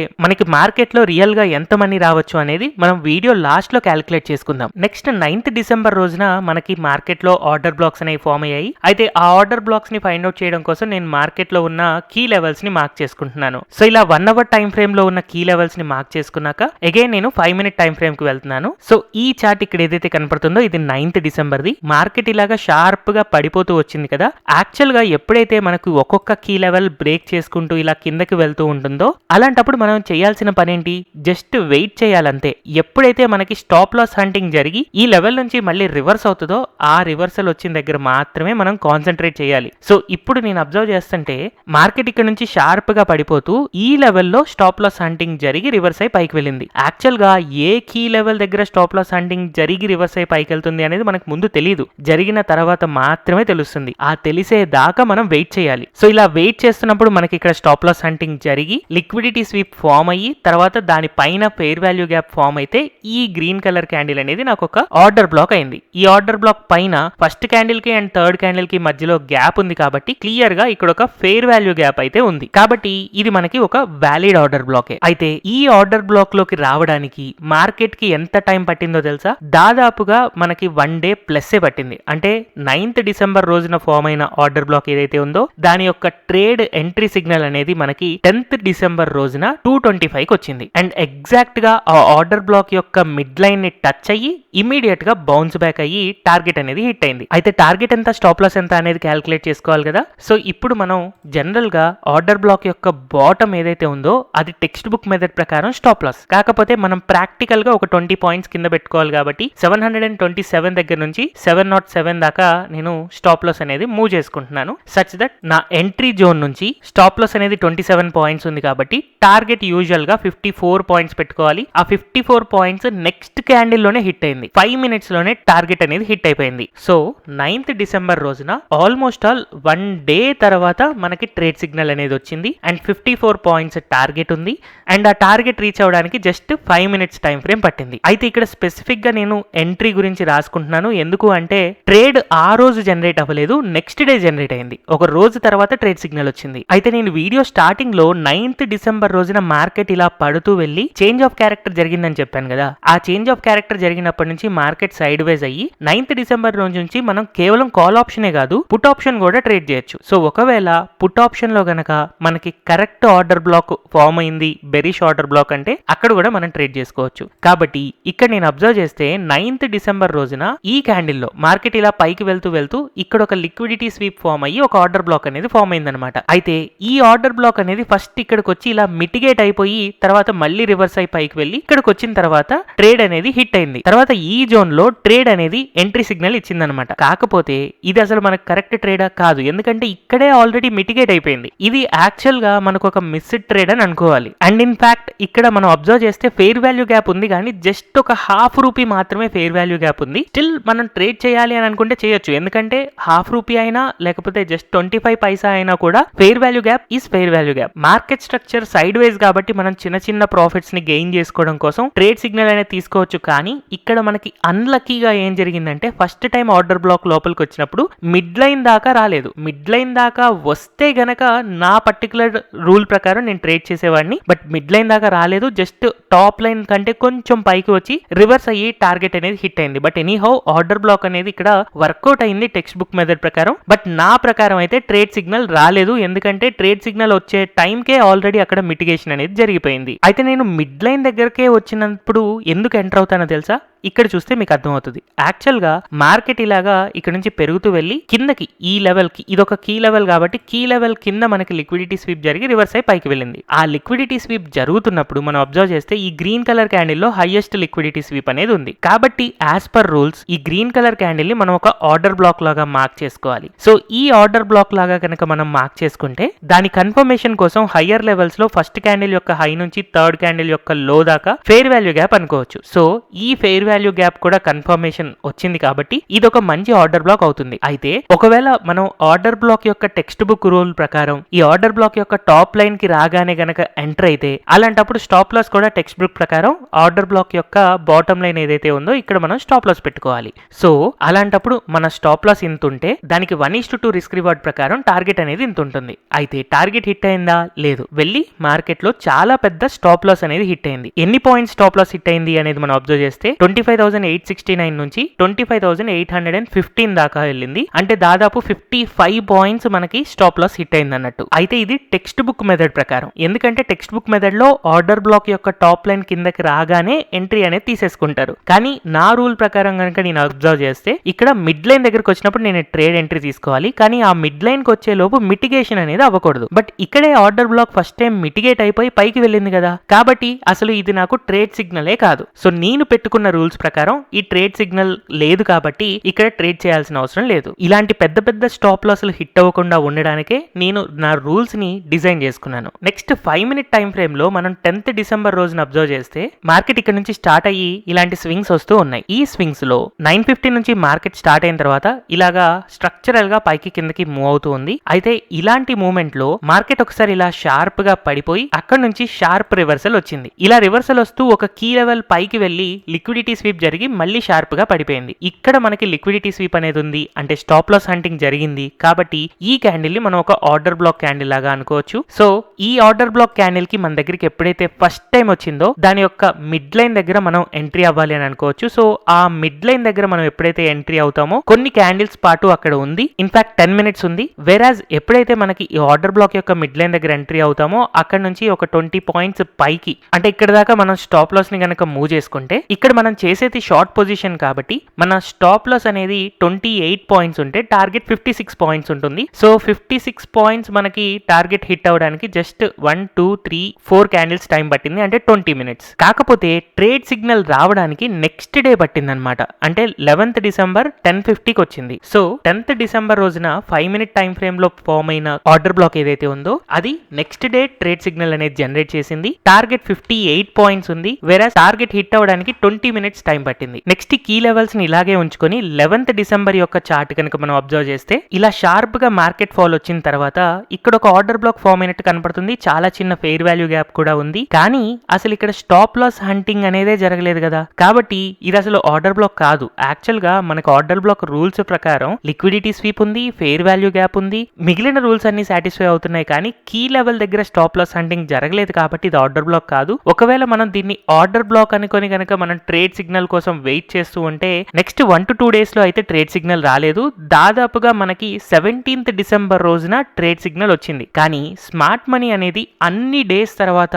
మనకి మార్కెట్ లో రియల్ గా ఎంత మనీ రావచ్చు అనేది మనం వీడియో లాస్ట్ లో క్యాలిక్యులేట్ చేసుకుందాం. నెక్స్ట్ 9th డిసెంబర్ రోజున మనకి మార్కెట్ లో ఆర్డర్ బ్లాక్స్ అనేవి ఫామ్ అయ్యాయి. అయితే ఆ ఆర్డర్ బ్లాక్స్ ని ఫైండ్ అవుట్ చేయడం కోసం నేను మార్కెట్ లో ఉన్న కీ లెవెల్స్ ని మార్క్ చేసుకుంటున్నాను. సో ఇలా 1 అవర్ టైం ఫ్రేమ్ లో ఉన్న కీ లెవెల్స్ ని మార్క్ చేసుకున్నాక అగైన్ నేను 5 మినిట్ టైం ఫ్రేమ్ కి వెళ్తున్నాను. సో ఈ చార్ట్ ఇక్కడ ఏదైతే కనపడుతుందో ఇది 9th డిసెంబర్ ది. మార్కెట్ ఇలాగా షార్ప్ గా పడిపోతూ వచ్చింది కదా. యాక్చువల్ గా ఎప్పుడైతే మనకు ఒక్కొక్క కీ లెవెల్ బ్రేక్ చేసుకుంటూ ఇలా కిందకి వెళ్తూ ఉంటుందో అలాంటప్పుడు మనం చేయాల్సిన పని ఏంటి, జస్ట్ వెయిట్ చేయాలంతే. ఎప్పుడైతే మనకి స్టాప్ లాస్ హంటింగ్ జరిగి ఈ లెవెల్ నుంచి మళ్ళీ రివర్స్ అవుతుందో ఆ రివర్సల్ వచ్చిన దగ్గర మాత్రమే మనం కాన్సన్ట్రేట్ చేయాలి. సో ఇప్పుడు నేను అబ్జర్వ్ చేస్తుంటే మార్కెట్ ఇక్కడ నుంచి షార్ప్ గా పడిపోతూ ఈ లెవెల్లో స్టాప్ లాస్ హంటింగ్ జరిగి రివర్స్ అయి పైకి వెళ్ళింది. యాక్చువల్ గా ఏ కీ లెవెల్ దగ్గర స్టాప్ లాస్ హంటింగ్ జరిగి రివర్స్ అయి పైకి వెళ్తుంది అనేది మనకు ముందు తెలియదు, జరిగిన తర్వాత మాత్రమే తెలుస్తుంది. ఆ తెలిసే దాకా మనం వెయిట్ చేయాలి. సో ఇలా వెయిట్ చేస్తున్నప్పుడు మనకి ఇక్కడ స్టాప్ లాస్ హంటింగ్ జరిగి లిక్విడిటీ స్వీప్ ఫామ్ అయ్యి తర్వాత దానిపైన ఫెయిర్ వాల్యూ గ్యాప్ ఫామ్ అయితే ఈ గ్రీన్ కలర్ క్యాండిల్ అనేది నాకు ఒక ఆర్డర్ బ్లాక్ అయింది. ఈ ఆర్డర్ బ్లాక్ పైన ఫస్ట్ క్యాండిల్ కి అండ్ థర్డ్ క్యాండిల్ కి మధ్యలో గ్యాప్ ఉంది కాబట్టి క్లియర్ గా ఇక్కడ ఒక ఫెయిర్ వాల్యూ గ్యాప్ అయితే ఉంది. కాబట్టి ఇది మనకి ఒక వ్యాలిడ్ ఆర్డర్ బ్లాక్. అయితే ఈ ఆర్డర్ బ్లాక్ లోకి రావడానికి మార్కెట్ కి ఎంత టైం పట్టిందో తెలుసా? దాదాపుగా మనకి 1 డే ప్లస్ పట్టింది. అంటే 9th డిసెంబర్ రోజున ఫామ్ అయిన ఆర్డర్ బ్లాక్ ఏదైతే ఉందో దాని యొక్క ట్రేడ్ ఎంట్రీ సిగ్నల్ అనేది మనకి 10th డిసెంబర్ రోజున 2:25కి వచ్చింది. అండ్ ఎగ్జాక్ట్ గా ఆ ఆర్డర్ బ్లాక్ యొక్క మిడ్ లైన్ ని టచ్ అయ్యి ఇమీడియట్ గా బౌన్స్ బ్యాక్ అయ్యి టార్గెట్ అనేది హిట్ అయింది. అయితే టార్గెట్ ఎంత, స్టాప్ లాస్ ఎంత అనేది క్యాలిక్యులేట్ చేసుకోవాలి కదా. సో ఇప్పుడు మనం జనరల్ గా ఆర్డర్ బ్లాక్ యొక్క బాటమ్ ఏదైతే ఉందో అది టెక్స్ట్ బుక్ మెథడ్ ప్రకారం స్టాప్ లాస్. కాకపోతే మనం ప్రాక్టికల్ గా ఒక 20 పాయింట్స్ కింద పెట్టుకోవాలి కాబట్టి 727 దగ్గర నుంచి 707 దాకా నేను స్టాప్ లాస్ అనేది మూవ్ చేసుకుంటున్నాను. సచ్ దట్ నా ఎంట్రీ జోన్ నుంచి స్టాప్ లాస్ అనేది 27 పాయింట్స్ ఉంది కాబట్టి టార్గెట్ యూజువల్ గా 54 పాయింట్స్ పెట్టుకోవాలి. ఆ 54 పాయింట్స్ నెక్స్ట్ క్యాండిల్ లోనే హిట్ అయింది. 5 మినిట్స్ లోనే టార్గెట్ అనేది హిట్ అయిపోయింది. సో 9th డిసెంబర్ రోజున ఆల్మోస్ట్ ఆల్ 1 డే తర్వాత మనకి ట్రేడ్ సిగ్నల్ అనేది వచ్చింది అండ్ 54 పాయింట్స్ టార్గెట్ ఉంది అండ్ ఆ టార్గెట్ రీచ్ అవడానికి జస్ట్ 5 మినిట్స్ టైం ఫ్రేమ్ పట్టింది. అయితే ఇక్కడ స్పెసిఫిక్ గా నేను ఎంట్రీ గురించి రాసుకుంటున్నాను. ఎందుకు అంటే ట్రేడ్ ఆ రోజు జనరేట్ అవ్వలేదు, నెక్స్ట్ డే జనరేట్ అయింది. ఒక రోజు తర్వాత ట్రేడ్ సిగ్నల్ వచ్చింది. అయితే నేను వీడియో స్టార్టింగ్ లో 9th డిసెంబర్ రోజున మార్కెట్ ఇలా పడుతూ వెళ్ళి చేంజ్ ఆఫ్ క్యారెక్టర్ జరిగిందని చెప్పాను కదా. ఆ చేంజ్ ఆఫ్ క్యారెక్టర్ జరిగినప్పటి నుంచి మార్కెట్ సైడ్ వేజ్ అయ్యి 9th డిసెంబర్ రోజు నుంచి మనం కేవలం కాల్ ఆప్షనే కాదు పుట్ ఆప్షన్ కూడా ట్రేడ్ చేయొచ్చు. సో ఒకవేళ పుట్ ఆప్షన్ లో గనక మనకి కరెక్ట్ ఆర్డర్ బ్లాక్ ఫామ్ అయింది, బెరిష్ ఆర్డర్ బ్లాక్ అంటే అక్కడ కూడా మనం ట్రేడ్ చేసుకోవచ్చు. కాబట్టి ఇక్కడ నేను అబ్జర్వ్ చేస్తే 9th డిసెంబర్ రోజున ఈ క్యాండిల్ లో మార్కెట్ ఇలా పైకి వెళ్తూ వెళ్తూ ఇక్కడ ఒక లిక్విడిటీ స్వీప్ ఫామ్ అయ్యి ఒక ఆర్డర్ బ్లాక్ అనేది ఫామ్ అయిందనమాట. అయితే ఈ ఆర్డర్ బ్లాక్ అనేది ఫస్ట్ ఇక్కడికి వచ్చి ఇలా మిటిగేట్ అయిపోయి తర్వాత మళ్ళీ రివర్స్ అయి పైకి వెళ్ళి ఇక్కడికి వచ్చిన తర్వాత ట్రేడ్ అనేది హిట్ అయింది. తర్వాత ఈ జోన్ లో ట్రేడ్ అనేది ఎంట్రీ సిగ్నల్ ఇచ్చిందనమాట. కాకపోతే ఇది అసలు మనకు కరెక్ట్ ట్రేడా కాదు, ఎందుకంటే ఇక్కడే ఆల్రెడీ మిటిగేట్ అయిపోయింది. ఇది యాక్చువల్ గా మనకు ఒక మిస్డ్ ట్రేడ్ అని అనుకోవాలి. అండ్ ఇన్ ఫ్యాక్ట్ ఇక్కడ మనం అబ్జర్వ్ చేస్తే ఫెయిర్ వాల్యూ గ్యాప్ ఉంది కానీ జస్ట్ ఒక ₹0.5 మాత్రమే ఫెయిర్ వాల్యూ గ్యాప్ ఉంది. స్టిల్ మనం ట్రేడ్ చేయాలి అని అనుకుంటే చేయొచ్చు, ఎందుకంటే ₹0.5 అయినా లేకపోతే జస్ట్ 25 పైసా అయినా కూడా fair value gap is fair value gap. Market structure side వేస్ కాబట్టి మనం చిన్న చిన్న ప్రాఫిట్స్ ని గెయిన్ చేసుకోవడం కోసం ట్రేడ్ సిగ్నల్ అనేది తీసుకోవచ్చు. కానీ ఇక్కడ మనకి అన్లక్కీగా ఏం జరిగిందంటే ఫస్ట్ టైం ఆర్డర్ బ్లాక్ లోపలికి వచ్చినప్పుడు మిడ్ లైన్ దాకా రాలేదు. మిడ్ లైన్ దాకా వస్తే గనక నా పర్టికులర్ రూల్ ప్రకారం నేను ట్రేడ్ చేసేవాడిని. బట్ మిడ్ లైన్ దాకా రాలేదు, జస్ట్ టాప్ లైన్ కంటే కొంచెం పైకి వచ్చి రివర్స్ అయ్యి టార్గెట్ అనేది హిట్ అయింది. బట్ ఎనీహౌ ఆర్డర్ బ్లాక్ అనేది ఇక్కడ వర్కౌట్ అయింది టెక్స్ట్ బుక్ మెథడ్ ప్రకారం. బట్ నా ప్రకారం అయితే ట్రేడ్ సిగ్నల్ రాలేదు, ఎందుకంటే ట్రేడ్ సిగ్నల్ వచ్చే టైంకే ఆల్రెడీ అక్కడ మిటిగేషన్ అనేది జరిగిపోయింది. అయితే నేను మిడ్ లైన్ దగ్గరకే వచ్చినప్పుడు ఎందుకు ఎంటర్ అవుతానో తెలుసా? ఇక్కడ చూస్తే మీకు అర్థమవుతుంది. యాక్చువల్ గా మార్కెట్ ఇలాగా ఇక్కడ నుంచి పెరుగుతూ వెళ్ళి కిందకి ఈ లెవెల్ కి, ఇది ఒక కీ లెవెల్ కాబట్టి కీ లెవెల్ కింద మనకి లిక్విడిటీ స్వీప్ జరిగి రివర్స్ అయి పైకి వెళ్ళింది. ఆ లిక్విడిటీ స్వీప్ జరుగుతున్నప్పుడు మనం అబ్జర్వ్ చేస్తే ఈ గ్రీన్ కలర్ క్యాండిల్ లో హైయెస్ట్ లిక్విడిటీ స్వీప్ అనేది ఉంది. కాబట్టి యాజ్ పర్ రూల్స్ ఈ గ్రీన్ కలర్ క్యాండిల్ ని మనం ఒక ఆర్డర్ బ్లాక్ లాగా మార్క్ చేసుకోవాలి. సో ఈ ఆర్డర్ బ్లాక్ లాగా కనుక మనం మార్క్ చేసుకుంటే దాని కన్ఫర్మేషన్ కోసం హయ్యర్ లెవెల్స్ లో ఫస్ట్ క్యాండిల్ యొక్క హై నుంచి థర్డ్ క్యాండిల్ యొక్క లో దాకా ఫెయిర్ వాల్యూ గ్యాప్ అనుకోవచ్చు. సో ఈ ఫెయిర్ వాల్యూ గ్యాప్ కూడా కన్ఫర్మేషన్ వచ్చింది కాబట్టి ఇది ఒక మంచి ఆర్డర్ బ్లాక్ అవుతుంది. అయితే ఒకవేళ మనం ఆర్డర్ బ్లాక్ యొక్క టెక్స్ట్ బుక్ రూల్ ప్రకారం ఈ ఆర్డర్ బ్లాక్ యొక్క టాప్ లైన్ కి రాగానే గనక ఎంటర్ అయితే అలాంటప్పుడు స్టాప్ లాస్ కూడా టెక్స్ట్ బుక్ ప్రకారం ఆర్డర్ బ్లాక్ యొక్క బాటమ్ లైన్ ఏదైతే ఉందో ఇక్కడ మనం స్టాప్ లాస్ పెట్టుకోవాలి. సో అలాంటప్పుడు మన స్టాప్ లాస్ ఇంత ఉంటే దానికి 1:2 రిస్క్ రివార్డ్ ప్రకారం టార్గెట్ అనేది ఇంత ఉంటుంది. అయితే టార్గెట్ హిట్ అయిందా? లేదు. వెళ్ళి మార్కెట్ లో చాలా పెద్ద స్టాప్ లాస్ అనేది హిట్ అయింది. ఎన్ని పాయింట్స్ స్టాప్ లాస్ హిట్ అయింది అనేది మనం అబ్జర్వ్ చేస్తే 25,869 నుంచి 25,815 దాకా వెళ్ళింది. అంటే దాదాపు 55 పాయింట్స్ మనకి స్టాప్ లాస్ హిట్ అయింది అన్నట్టు. అయితే ఇది టెక్స్ట్ బుక్ మెథడ్ ప్రకారం. ఎందుకంటే టెక్స్ట్ బుక్ మెథడ్ లో ఆర్డర్ బ్లాక్ యొక్క టాప్ లైన్ కిందకి రాగానే ఎంట్రీ అనేది తీసేసుకుంటారు. కానీ నా రూల్ ప్రకారం కనుక నేను అబ్జర్వ్ చేస్తే ఇక్కడ మిడ్ లైన్ దగ్గరకు వచ్చినప్పుడు నేను ట్రేడ్ ఎంట్రీ తీసుకోవాలి. కానీ ఆ మిడ్ లైన్ కి వచ్చే లోపు మిటిగేషన్ అనేది అవ్వకూడదు. బట్ ఇక్కడే order block first time mitigate అయిపోయి పైకి వెళ్ళింది కదా, కాబట్టి అసలు ఇది నాకు ట్రేడ్ సిగ్నలే కాదు. సో నేను పెట్టుకున్న రూల్స్ ప్రకారం ఈ ట్రేడ్ సిగ్నల్ లేదు కాబట్టి ఇక్కడ ట్రేడ్ చేయాల్సిన అవసరం లేదు. ఇలాంటి పెద్ద పెద్ద స్టాప్ లాస్లు హిట్ అవ్వకుండా ఉండడానికే నేను నా రూల్స్ ని డిజైన్ చేసుకున్నాను. నెక్స్ట్ 5 మినిట్ టైం ఫ్రేమ్ లో మనం 10th డిసెంబర్ రోజున అబ్జర్వ్ చేస్తే మార్కెట్ ఇక్కడ నుంచి స్టార్ట్ అయ్యి ఇలాంటి స్వింగ్స్ వస్తూ ఉన్నాయి. ఈ స్వింగ్స్ లో 9:50 నుంచి మార్కెట్ స్టార్ట్ అయిన తర్వాత ఇలాగా స్ట్రక్చరల్ గా పైకి కిందకి మూవ్ అవుతూ ఉంది. అయితే ఇలాంటి మూవ్మెంట్ లో మార్కెట్ ఒకసారి ఇలా షార్ప్ గా పడిపోయి అక్కడ నుంచి షార్ప్ రివర్సల్ వచ్చింది. ఇలా రివర్సల్ వస్తూ ఒక కీ లెవెల్ పైకి వెళ్లి లిక్విడిటీ స్వీప్ జరిగి మళ్ళీ షార్ప్ గా పడిపోయింది. ఇక్కడ మనకి లిక్విడిటీ స్వీప్ అనేది ఉంది, అంటే స్టాప్ లాస్ హంటింగ్ జరిగింది. కాబట్టి ఈ క్యాండిల్ ని మనం ఒక ఆర్డర్ బ్లాక్ క్యాండిల్ లాగా అనుకోవచ్చు. సో ఈ ఆర్డర్ బ్లాక్ క్యాండిల్ కి మన దగ్గరికి ఎప్పుడైతే ఫస్ట్ టైం వచ్చిందో దాని యొక్క మిడ్ లైన్ దగ్గర మనం ఎంట్రీ అవ్వాలి అని అనుకోవచ్చు. సో ఆ మిడ్ లైన్ దగ్గర మనం ఎప్పుడైతే ఎంట్రీ అవుతామో కొన్ని క్యాండిల్స్ పాటు అక్కడ ఉంది. ఇన్ఫాక్ట్ 10 మినిట్స్ ఉంది. వెరాజ్ ఎప్పుడైతే మనకి ఈ ఆర్డర్ బ్లాక్ యొక్క మిడ్ లైన్ దగ్గర ఎంట్రీ అవుతామో అక్కడ నుంచి ఒక 20 పాయింట్స్ పైకి, అంటే ఇక్కడ దాకా మనం స్టాప్ లాస్ ని గనక మూవ్ చేసుకుంటే ఇక్కడ మనం చేసేది షార్ట్ పొజిషన్ కాబట్టి మన స్టాప్ లాస్ అనేది 28 పాయింట్స్ ఉంటే టార్గెట్ 56 పాయింట్స్ ఉంటుంది. సో 56 పాయింట్స్ మనకి టార్గెట్ హిట్ అవడానికి జస్ట్ 1 2 3 4 క్యాండిల్స్ టైం పట్టింది, అంటే 20 మినిట్స్. కాకపోతే ట్రేడ్ సిగ్నల్ రావడానికి నెక్స్ట్ డే పట్టింది అనమాట. అంటే 11th డిసెంబర్ 10:50కి వచ్చింది. సో 10th డిసెంబర్ రోజున 5 మినిట్ టైం ఫ్రేమ్ లో ఫామ్ అయిన ఆర్డర్ బ్లాక్ ఏదైతే ఉందో అది నెక్స్ట్ డే ట్రేడ్ సిగ్నల్ అనేది జనరేట్ చేసింది. టార్గెట్ 58 పాయింట్స్ ఉంది. వేరే టార్గెట్ హిట్ అవడానికి 20 మినిట్స్ టైం పట్టింది. నెక్స్ట్ కీ లెవెల్స్ ని ఇలాగే ఉంచుకొని 11th డిసెంబర్ యొక్క చార్ట్ కనుక మనం అబ్జర్వ్ చేస్తే ఇలా షార్ప్ గా మార్కెట్ ఫాల్ వచ్చిన తర్వాత ఇక్కడ ఒక ఆర్డర్ బ్లాక్ ఫామ్ అయినట్టు కనపడుతుంది. చాలా చిన్న ఫెయిర్ వాల్యూ గ్యాప్ కూడా ఉంది. కానీ అసలు ఇక్కడ స్టాప్ లాస్ హంటింగ్ అనేదే జరగలేదు కదా, కాబట్టి ఇది అసలు ఆర్డర్ బ్లాక్ కాదు. యాక్చువల్ గా మనకు ఆర్డర్ బ్లాక్ రూల్స్ ప్రకారం లిక్విడిటీ స్వీప్ ఉంది, ఫెయిర్ వాల్యూ గ్యాప్ ఉంది, మిగిలిన రూల్స్ అన్ని సాటిస్ఫై అవుతున్నాయి. కానీ కీ లెవెల్ దగ్గర స్టాప్ లాస్ హంటింగ్ జరగలేదు కాబట్టి ఇది ఆర్డర్ బ్లాక్ కాదు. ఒకవేళ మనం దీన్ని ఆర్డర్ బ్లాక్ అనుకొని కనుక మనం ట్రేడ్ సిగ్నల్ కోసం వెయిట్ చేస్తూ ఉంటే నెక్స్ట్ 1 to 2 డేస్ లో అయితే ట్రేడ్ సిగ్నల్ రాలేదు. దాదాపుగా మనకి 17th డిసెంబర్ రోజున ట్రేడ్ సిగ్నల్ వచ్చింది. కానీ స్మార్ట్ మనీ అనేది అన్ని డేస్ తర్వాత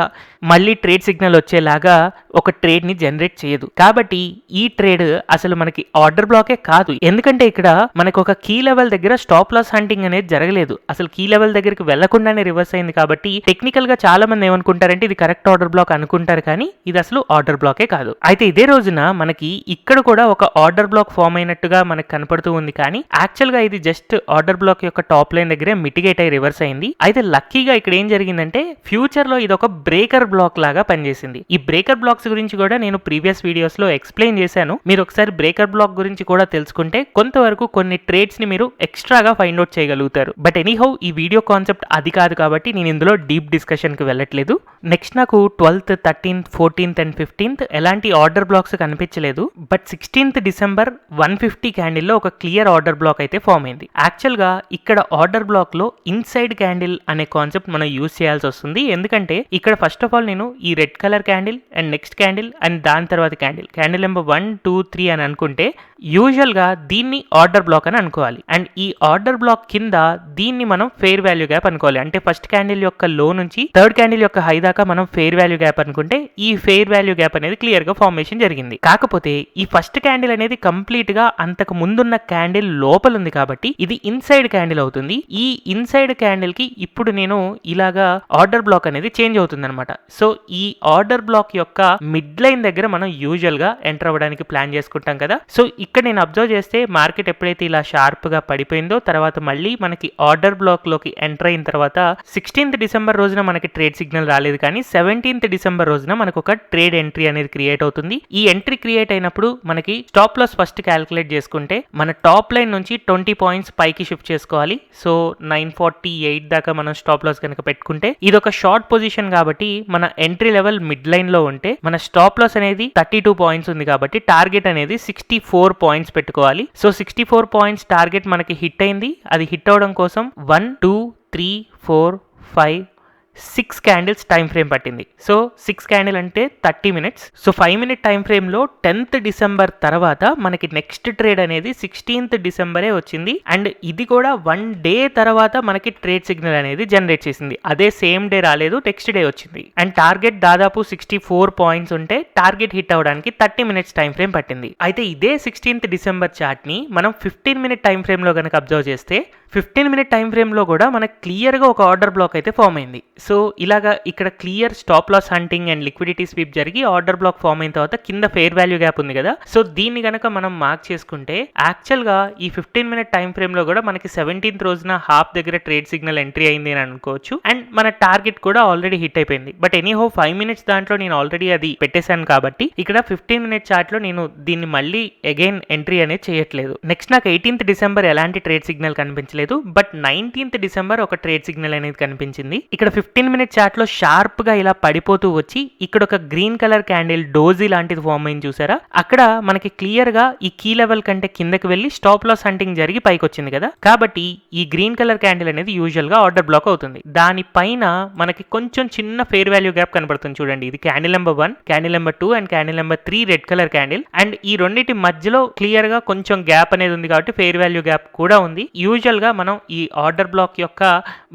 మళ్ళీ ట్రేడ్ సిగ్నల్ వచ్చేలాగా ఒక ట్రేడ్ ని జనరేట్ చేయదు. కాబట్టి ఈ ట్రేడ్ అసలు మనకి ఆర్డర్ బ్లాకే కాదు. ఎందుకంటే ఇక్కడ మనకు ఒక కీ లెవెల్ దగ్గర స్టాప్ లాస్ హంటింగ్ అనేది జరగలేదు. అసలు కీ లెవెల్ దగ్గరికి వెళ్లకుండానే రివర్స్ అయింది. కాబట్టి టెక్నికల్ గా చాలా మంది ఏమనుకుంటారంటే ఇది కరెక్ట్ ఆర్డర్ బ్లాక్ అనుకుంటారు, కానీ ఇది అసలు ఆర్డర్ బ్లాకే కాదు. అయితే ఇదే రోజున మనకి ఇక్కడ కూడా ఒక ఆర్డర్ బ్లాక్ ఫామ్ అయినట్టుగా మనకు కనపడుతూ ఉంది. కానీ యాక్చువల్ గా ఇది జస్ట్ ఆర్డర్ బ్లాక్ యొక్క టాప్ లైన్ దగ్గరే మిటిగేట్ అయి రివర్స్ అయింది. అయితే లక్కీగా ఇక్కడ ఏం జరిగిందంటే ఫ్యూచర్ లో ఇది ఒక బ్రేకర్ బ్లాక్ లాగా పనిచేసింది. ఈ బ్రేకర్ బ్లాక్స్ గురించి కూడా నేను ప్రీవియస్ వీడియోస్ లో ఎక్స్ప్లెయిన్ చేశాను. మీరు ఒకసారి బ్రేకర్ బ్లాక్ గురించి కూడా తెలుసుకుంటే కొంతవరకు కొన్ని ట్రేడ్స్ ని మీరు ఎక్స్ట్రాగా ఫైండ్ అవుట్ చేయగలుగుతారు. బట్ ఎనీహౌ ఈ వీడియో కాన్సెప్ట్ అది కాదు కాబట్టి నేను ఇందులో డీప్ డిస్కషన్ కి వెళ్ళట్లేదు. నెక్స్ట్ నాకు 12th 13th 14th and 15th ఎలాంటి ఆర్డర్ బ్లాక్స్ కనిపించలేదు. బట్ 16th డిసెంబర్ 150 క్యాండిల్ లో ఒక క్లియర్ ఆర్డర్ బ్లాక్ అయితే ఫామ్ అయింది. యాక్చువల్ గా ఇక్కడ ఆర్డర్ బ్లాక్ లో ఇన్సైడ్ క్యాండిల్ అనే కాన్సెప్ట్ మనం యూజ్ చేయాల్సి వస్తుంది. ఎందుకంటే ఇక్కడ ఫస్ట్ ఆఫ్ ఆల్ నేను ఈ red colour candle and next candle and దాని తర్వాత క్యాండిల్ నెంబర్ 1 2 3 అని అనుకుంటే యూజువల్ గా దీన్ని ఆర్డర్ బ్లాక్ అని అనుకోవాలి. అండ్ ఈ ఆర్డర్ బ్లాక్ కింద దీన్ని మనం ఫెయిర్ వాల్యూ గ్యాప్ అనుకోవాలి. అంటే ఫస్ట్ క్యాండిల్ యొక్క లో నుంచి థర్డ్ క్యాండిల్ యొక్క హై దాకా మనం ఫెయిర్ వాల్యూ గ్యాప్ అనుకుంటే ఈ ఫెయిర్ వాల్యూ గ్యాప్ అనేది క్లియర్ గా ఫార్మేషన్ జరిగింది. కాకపోతే ఈ ఫస్ట్ క్యాండిల్ అనేది కంప్లీట్ గా అంతకు ముందున్న క్యాండిల్ లోపల ఉంది కాబట్టి ఇది ఇన్సైడ్ క్యాండిల్ అవుతుంది. ఈ ఇన్సైడ్ క్యాండిల్ కి ఇప్పుడు నేను ఇలాగా ఆర్డర్ బ్లాక్ అనేది చేంజ్ అవుతుంది అనమాట. సో ఈ ఆర్డర్ బ్లాక్ యొక్క మిడ్ లైన్ దగ్గర మనం యూజువల్ గా ఎంటర్ అవ్వడానికి ప్లాన్ చేసుకుంటాం కదా. సో ఇక్కడ నేను అబ్జర్వ్ చేస్తే మార్కెట్ ఎప్పుడైతే ఇలా షార్ప్ గా పడిపోయిందో తర్వాత మళ్ళీ మనకి ఆర్డర్ బ్లాక్ లోకి ఎంటర్ అయిన తర్వాత 16th డిసెంబర్ రోజున మనకి ట్రేడ్ సిగ్నల్ రాలేదు, కానీ 17th డిసెంబర్ రోజున మనకు ఒక ట్రేడ్ ఎంట్రీ అనేది క్రియేట్ అవుతుంది. ఈ ఎంట్రీ క్రియేట్ అయినప్పుడు మనకి స్టాప్ లాస్ ఫస్ట్ క్యాలిక్యులేట్ చేసుకుంటే మన టాప్ లైన్ నుంచి 20 పాయింట్స్ పైకి షిఫ్ట్ చేసుకోవాలి. సో 948 దాకా మనం స్టాప్ లాస్ కనుక పెట్టుకుంటే ఇది ఒక షార్ట్ పొజిషన్ కాబట్టి మన ఎంట్రీ లెవెల్ మిడ్ లైన్ లో ఉంటే మన స్టాప్ లాస్ అనేది 32 పాయింట్స్ ఉంది కాబట్టి టార్గెట్ అనేది 64 పాయింట్స్ పెట్టుకోవాలి. సో 64 పాయింట్స్ టార్గెట్ మనకి హిట్ అయింది. అది హిట్ అవడం కోసం 1 2 3 4 5 6 క్యాండిల్స్ టైం ఫ్రేమ్ పట్టింది. సో 6 క్యాండిల్ అంటే 30 minutes. So 5 minute time frame లో 10th డిసెంబర్ తర్వాత మనకి నెక్స్ట్ ట్రేడ్ అనేది 16th డిసెంబరే వచ్చింది. అండ్ ఇది కూడా 1 డే తర్వాత మనకి ట్రేడ్ సిగ్నల్ అనేది జనరేట్ చేసింది. అదే సేమ్ డే రాలేదు, నెక్స్ట్ డే వచ్చింది. అండ్ టార్గెట్ దాదాపు 64 పాయింట్స్ ఉంటే టార్గెట్ హిట్ అవడానికి 30 మినిట్స్ టైం ఫ్రేమ్ పట్టింది. అయితే ఇదే 16th డిసెంబర్ చార్ట్ ని మనం 15 మినిట్ టైం ఫ్రేమ్ లో కనుక అబ్జర్వ్ చేస్తే 15 మినిట్ టైం ఫ్రేమ్ లో కూడా మనకు క్లియర్ గా ఒక ఆర్డర్ బ్లాక్ అయితే ఫామ్ అయింది. సో ఇలాగా ఇక్కడ clear stop loss hunting and liquidity sweep జరిగి ఆర్డర్ బ్లాక్ ఫామ్ అయిన తర్వాత కింద ఫెయిర్ వాల్యూ గ్యాప్ ఉంది కదా, సో దీన్ని గనక మనం మార్క్ చేసుకుంటే యాక్చువల్ గా ఈ 15 మినిట్ టైం ఫ్రేమ్ లో కూడా మనకి 17th రోజున హాఫ్ దగ్గర ట్రేడ్ సిగ్నల్ ఎంట్రీ అయింది అని అనుకోవచ్చు. అండ్ మన టార్గెట్ కూడా ఆల్రెడీ హిట్ అయిపోయింది. బట్ ఎనీహో 5 మినిట్స్ దాంట్లో నేను ఆల్రెడీ అది పెట్టేశాను కాబట్టి ఇక్కడ 15 మినిట్ చార్ట్ లో నేను దీన్ని మళ్ళీ అగైన్ ఎంట్రీ అనేది చేయట్లేదు. నెక్స్ట్ నాకు 18th డిసెంబర్ ఎలాంటి ట్రేడ్ సిగ్నల్ కనిపించలేదు, బట్ 19th డిసెంబర్ ఒక ట్రేడ్ సిగ్నల్ అనేది కనిపించింది. ఇక్కడ 15 మినిట్ చార్ట్ లో షార్ప్ గా ఇలా పడిపోతూ వచ్చి ఇక్కడ ఒక గ్రీన్ కలర్ క్యాండిల్ డోజీ లాంటిది ఫామ్ అయింది చూసారా, అక్కడ మనకి క్లియర్ గా ఈ కీ లెవెల్ కంటే కిందకి వెళ్ళి స్టాప్ లాస్ హంటింగ్ జరిగి పైకి వచ్చింది కదా, కాబట్టి ఈ గ్రీన్ కలర్ క్యాండిల్ అనేది యూజువల్ గా ఆర్డర్ బ్లాక్ అవుతుంది. దానిపైన మనకి కొంచెం చిన్న ఫెయిర్ వాల్యూ గ్యాప్ కనబడుతుంది చూడండి. ఇది candle number 1, candle number 2 and candle number 3 red colour candle. And ఈ రెండింటి మధ్యలో క్లియర్ గా కొంచెం గ్యాప్ అనేది ఉంది కాబట్టి ఫెయిర్ వాల్యూ గ్యాప్ కూడా ఉంది. యూజువల్ గా మనం ఈ ఆర్డర్ బ్లాక్ యొక్క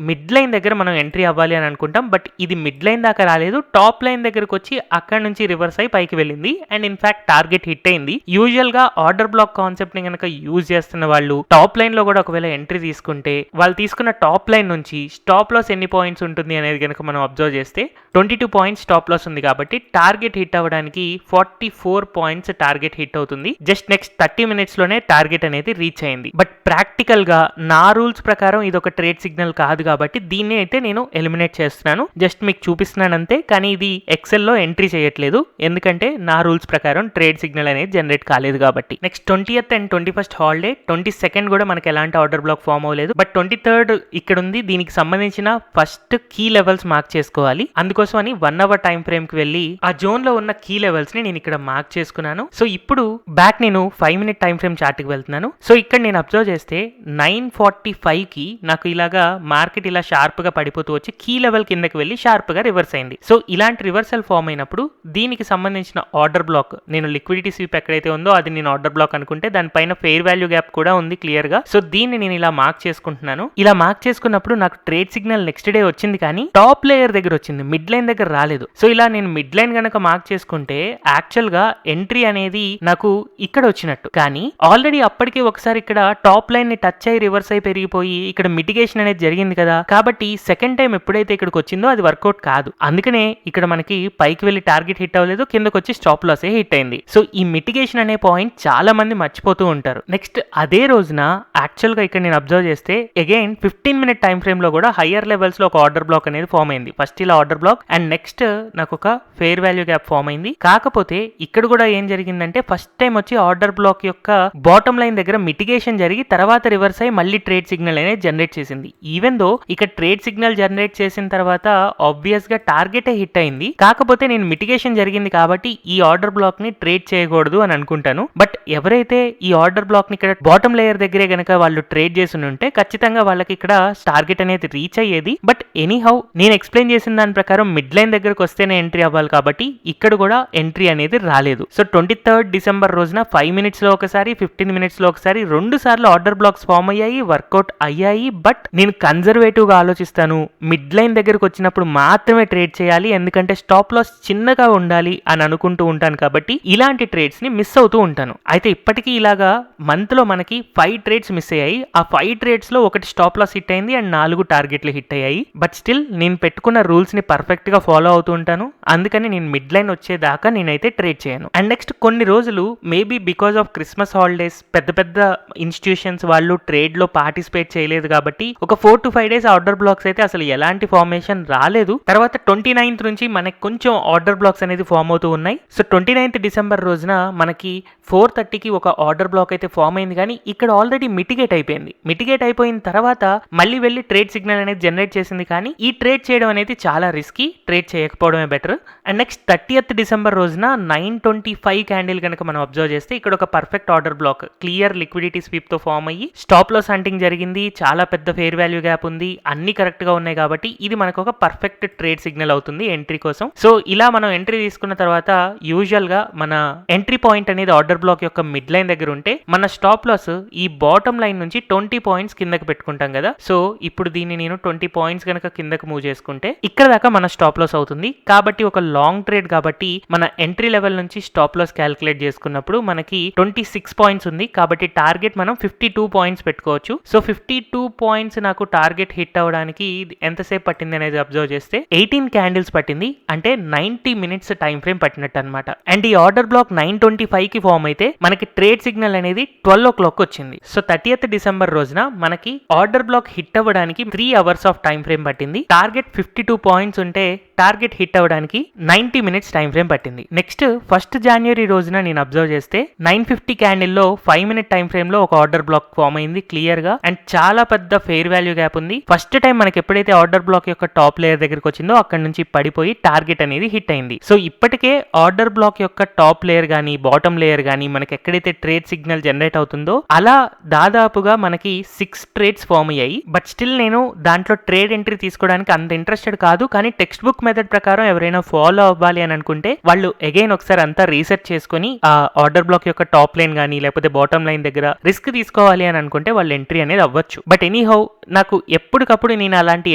మిడ్ లైన్ దగ్గర మనం ఎంట్రీ అవ్వాలి అని అనుకుంటాం, బట్ ఇది మిడ్ లైన్ దాకా రాలేదు, టాప్ లైన్ దగ్గరకు వచ్చి అక్కడ నుంచి రివర్స్ అయి పైకి వెళ్ళింది. అండ్ ఇన్ఫాక్ట్ టార్గెట్ హిట్ అయింది. యూజువల్ గా ఆర్డర్ బ్లాక్ కాన్సెప్ట్ ని కనుక యూజ్ చేస్తున్న వాళ్ళు టాప్ లైన్ లో కూడా ఒకవేళ ఎంట్రీ తీసుకుంటే వాళ్ళు తీసుకున్న టాప్ లైన్ నుంచి స్టాప్ లాస్ ఎన్ని పాయింట్స్ ఉంటుంది అనేది కనుక మనం అబ్జర్వ్ చేస్తే 22 పాయింట్స్ స్టాప్ లాస్ ఉంది కాబట్టి టార్గెట్ హిట్ అవ్వడానికి 44 పాయింట్స్ టార్గెట్ హిట్ అవుతుంది. జస్ట్ నెక్స్ట్ 30 మినిట్స్ లోనే టార్గెట్ అనేది రీచ్ అయింది. బట్ ప్రాక్టికల్ గా నా రూల్స్ ప్రకారం ఇది ఒక ట్రేడ్ సిగ్నల్ కాదు కాబట్టి దీన్ని అయితే నేను ఎలిమినేట్ చేస్తున్నాను. జస్ట్ మీకు చూపిస్తున్నాను అంతే, కానీ ఇది ఎక్సెల్ లో ఎంట్రీ చేయట్లేదు ఎందుకంటే నా రూల్స్ ప్రకారం ట్రేడ్ సిగ్నల్ అనేది జనరేట్ కాలేదు కాబట్టి. Next 20th and 21st holiday, 22nd కూడా మనకి ఎలాంటి ఆర్డర్ బ్లాక్ ఫామ్ అవ్వలేదు. బట్ 23rd ఇక్కడ ఉంది. దీనికి సంబంధించిన ఫస్ట్ కీ లెవెల్స్ మార్క్ చేసుకోవాలి. అందుకోసం అని 1 hour టైం ఫ్రేమ్ కి వెళ్ళి ఆ జోన్ లో ఉన్న కీ లెవెల్స్ ని నేను ఇక్కడ మార్క్ చేసుకున్నాను. సో ఇప్పుడు బ్యాక్ నేను 5 మినిట్ టైం ఫ్రేమ్ చార్ట్ కి వెళ్తున్నాను. సో ఇక్కడ నేను అబ్జర్వ్ చేస్తే 9:45 కి నాకు ఇలాగా మార్కెట్ ఇలా షార్ప్ గా పడిపోతూ వచ్చి కీ లెవెల్ కిందకి వెళ్ళి షార్ప్ గా రివర్స్ అయింది. సో ఇలాంటి రివర్సల్ ఫామ్ అయినప్పుడు దీనికి సంబంధించిన ఆర్డర్ బ్లాక్, నేను లిక్విడిటీ స్వీప్ ఎక్కడైతే ఉందో అది నేను ఆర్డర్ బ్లాక్ అనుకుంటే దానిపైన ఫెయిర్ వాల్యూ గ్యాప్ కూడా ఉంది క్లియర్ గా. సో దీన్ని నేను ఇలా మార్క్ చేసుకుంటున్నాను. ఇలా మార్క్ చేసుకున్నప్పుడు నాకు ట్రేడ్ సిగ్నల్ నెక్స్ట్ డే వచ్చింది, కానీ టాప్ లేయర్ దగ్గర వచ్చింది, మిడ్ లైన్ దగ్గర రాలేదు. సో ఇలా నేను మిడ్ లైన్ గనక మార్క్ చేసుకుంటే యాక్చువల్ గా ఎంట్రీ అనేది నాకు ఇక్కడ వచ్చినట్టు, కానీ ఆల్రెడీ అప్పటికే ఒకసారి ఇక్కడ టాప్ లైన్ ని టచ్ అయ్యి రివర్స్ అయి పెరిగిపోయి ఇక్కడ మిటిగేషన్ అనేది జరిగింది కదా, కాబట్టి సెకండ్ టైం ఎప్పుడైతే ఇక్కడికి వచ్చిందో అది వర్కౌట్ కాదు. అందుకనే ఇక్కడ మనకి పైకి వెళ్ళి టార్గెట్ హిట్ అవ్వలేదు, కిందకి వచ్చి స్టాప్ లాస్ హిట్ అయింది. సో ఈ మిటిగేషన్ అనే పాయింట్ చాలా మంది మర్చిపోతూ ఉంటారు. నెక్స్ట్ అదే రోజున యాక్చువల్ గా ఇక్కడ నేను అబ్జర్వ్ చేస్తే అగైన్ 15 మినిట్ టైం ఫ్రేమ్ లో కూడా హయ్యర్ లెవెల్స్ లో ఒక ఆర్డర్ బ్లాక్ అనేది ఫామ్ అయింది. ఫస్ట్ ఇలా ఆర్డర్ బ్లాక్ అండ్ నెక్స్ట్ నాకు ఒక ఫెయిర్ వాల్యూ గ్యాప్ ఫామ్ అయింది. కాకపోతే ఇక్కడ కూడా ఏం జరిగిందంటే ఫస్ట్ టైం వచ్చి ఆర్డర్ బ్లాక్ యొక్క బాటమ్ లైన్ దగ్గర మిటిగేషన్ జరిగి తర్వాత రివర్స్ అయ్యి మళ్ళీ ట్రేడ్ సిగ్నల్ అనేది జనరేట్ చేసింది. ఈవెన్ దో ఇక్కడ ట్రేడ్ సిగ్నల్ జనరేట్ చేసిన తర్వాత ఆబ్వియస్ గా టార్గెట్ హిట్ అయింది, కాకపోతే నేను మిటిగేషన్ జరిగింది కాబట్టి ఈ ఆర్డర్ బ్లాక్ ని ట్రేడ్ చేయకూడదు అని అనుకుంటాను. బట్ ఎవరైతే ఈ ఆర్డర్ బ్లాక్ ని ఇక్కడ బాటమ్ లేయర్ దగ్గరే గనక వాళ్ళు ట్రేడ్ చేసి ఉంటే ఖచ్చితంగా వాళ్ళకి ఇక్కడ టార్గెట్ అనేది రీచ్ అయ్యేది. బట్ ఎనీహౌ నేను ఎక్స్ప్లెయిన్ చేసిన దాని ప్రకారం మిడ్ లైన్ దగ్గరకు వస్తేనే ఎంట్రీ అవ్వాలి కాబట్టి ఇక్కడ కూడా ఎంట్రీ అనేది రాలేదు. సో 23rd డిసెంబర్ రోజున 5 మినిట్స్ లో ఒకసారి 15 మినిట్స్ లో ఒకసారి 2 సార్లు ఆర్డర్ బ్లాక్స్ ఫామ్ అయ్యాయి, వర్కౌట్ అయ్యాయి. బట్ నేను కన్జర్వేటివ్ గా ఆలోచిస్తాను, మిడ్ లైన్ దగ్గరకు వచ్చినప్పుడు మాత్రమే ట్రేడ్ చేయాలి, ఎందుకంటే స్టాప్ లాస్ చిన్నగా ఉండాలి అని అనుకుంటూ ఉంటాను. కాబట్టి ఇలాంటి ట్రేడ్స్ ని మిస్ అవుతూ ఉంటాను. అయితే ఇప్పటికీ ఇలాగా మంత్ లో మనకి 5 ట్రేడ్స్ మిస్ అయ్యాయి. ఆ 5 ట్రేడ్స్ లో ఒకటి స్టాప్ లాస్ హిట్ అయింది అండ్ 4 టార్గెట్లు హిట్ అయ్యాయి. బట్ స్టిల్ నేను పెట్టుకున్న రూల్స్ ని పర్ఫెక్ట్ గా ఫాలో అవుతూ ఉంటాను. అందుకని నేను మిడ్ లైన్ వచ్చేదాకా నేనైతే ట్రేడ్ చేయను. అండ్ నెక్స్ట్ కొన్ని రోజులు maybe because of Christmas holidays పెద్ద పెద్ద ఇన్స్టిట్యూషన్స్ వాళ్ళు ట్రేడ్ లో పార్టిసిపేట్ చేయలేదు కాబట్టి ఒక 4 to 5 డేస్ ఆర్డర్ బ్లాక్స్ అయితే అసలు ఎలాంటి ఫార్మేషన్ రాలేదు. తర్వాత 29th నుంచి మనకి కొంచెం ఆర్డర్ బ్లాక్స్ అనేది ఫామ్ అవుతూ ఉన్నాయి. సో 29th డిసెంబర్ రోజున మనకి 4:30కి ఒక ఆర్డర్ బ్లాక్ అయితే ఫామ్ అయింది, కానీ ఇక్కడ ఆల్రెడీ మిటిగేట్ అయిపోయింది. మిటిగేట్ అయిపోయిన తర్వాత మళ్ళీ వెళ్ళి ట్రేడ్ సిగ్నల్ అనేది జనరేట్ చేసింది, కానీ ఈ ట్రేడ్ చేయడం అనేది చాలా రిస్కీ, ట్రేడ్ చేయకపోవడమే better. And next 30th December రోజున 9:25 క్యాండిల్ కనుక మనం అబ్జర్వ్ చేస్తే ఇక్కడ ఒక perfect order block clear liquidity sweep తో ఫామ్ అయ్యి స్టాప్ లాస్ హంటింగ్ జరిగింది, చాలా పెద్ద ఫేర్ వాల్యూ గ్యాప్ ఉంది, అన్ని కరెక్ట్ గా ఉన్నాయి. కాబట్టి ఇది మనకు ఒక పర్ఫెక్ట్ ట్రేడ్ సిగ్నల్ అవుతుంది ఎంట్రీ కోసం. సో ఇలా మనం ఎంట్రీ తీసుకున్న తర్వాత యూజువల్ గా మన ఎంట్రీ పాయింట్ అనేది ఆర్డర్ బ్లాక్ యొక్క మిడ్ లైన్ దగ్గర ఉంటే మన స్టాప్ లాస్ ఈ బాటమ్ లైన్ నుంచి 20 పాయింట్స్ కిందకి పెట్టుకుంటాం కదా. సో ఇప్పుడు దీన్ని నేను 20 పాయింట్స్ కనుక కిందకి మూవ్ చేసుకుంటే ఇక్కడ దాకా మన స్టాప్ లాస్ అవుతుంది. కాబట్టి ఒక లాంగ్ ట్రేడ్ కాబట్టి మన ఎంట్రీ లెవెల్ నుంచి స్టాప్ లాస్ క్యాలిక్యులేట్ చేసుకున్నప్పుడు మనకి 26 పాయింట్స్ ఉంది. కాబట్టి టార్గెట్ మనం 52 పాయింట్స్ పెట్టుకోవచ్చు. సో 52 పాయింట్స్ నాకు టార్గెట్ హిట్ అవ్వడానికి ఎంతసేపు పట్టింది అనేది అబ్జర్వ్ చేస్తే 18 క్యాండిల్స్ పట్టింది, అంటే 90 minutes టైం ఫ్రేమ్ పట్టినట్టు అనమాట. అండ్ ఈ ఆర్డర్ బ్లాక్ 9:25కి ఫామ్ అయితే మనకి ట్రేడ్ సిగ్నల్ అనేది 12 o'clock వచ్చింది. సో 30th డిసెంబర్ రోజున మనకి ఆర్డర్ బ్లాక్ హిట్ అవ్వడానికి 3 hours ఆఫ్ టైం ఫ్రేమ్ పట్టింది. టార్గెట్ 52 పాయింట్స్ ఉంటే టార్గెట్ హిట్ అవ్వడానికి 90 minutes టైం ఫ్రేమ్ పట్టింది. నెక్స్ట్ 1st January రోజున నేను అబ్జర్వ్ చేస్తే 9:50 క్యాండిల్లో 5 minute టైం ఫ్రేమ్ లో ఒక ఆర్డర్ బ్లాక్ ఫామ్ అయింది క్లియర్ గా, అండ్ చాలా పెద్ద ఫేర్ వాల్యూ గ్యాప్ ఉంది. ఫస్ట్ టైం మనకి ఎప్పుడైతే ఆర్డర్ బ్లాక్ యొక్క టాప్ లేయర్ దగ్గరికి వచ్చిందో అక్కడ నుంచి పడిపోయి టార్గెట్ అనేది హిట్ అయింది. సో ఇప్పటికే ఆర్డర్ బ్లాక్ యొక్క టాప్ లేయర్ గానీ బాటమ్ లేయర్ గానీ మనకి ఎక్కడైతే ట్రేడ్ సిగ్నల్ జనరేట్ అవుతుందో అలా దాదాపుగా మనకి 6 ట్రేడ్స్ ఫామ్ అయ్యాయి. బట్ స్టిల్ నేను దాంట్లో ట్రేడ్ ఎంట్రీ తీసుకోవడానికి అంత ఇంట్రెస్టెడ్ కాదు. కానీ టెక్స్ట్ బుక్ మెథడ్ ప్రకారం ఎవరైనా ఫాలో అవ్వాలి అని అనుకుంటే వాళ్ళు అగైన్ ఒకసారి అంతా రీసెర్చ్ చేసుకుని ఆ ఆర్డర్ బ్లాక్ యొక్క టాప్ లైన్ గానీ లేకపోతే బాటమ్ లైన్ దగ్గర రిస్క్ తీసుకోవాలి అని అనుకుంటే వాళ్ళు ఎంట్రీ అనేది అవ్వచ్చు. బట్ ఎనీహౌ నాకు ఎప్పటికప్పుడు నేను అలాంటి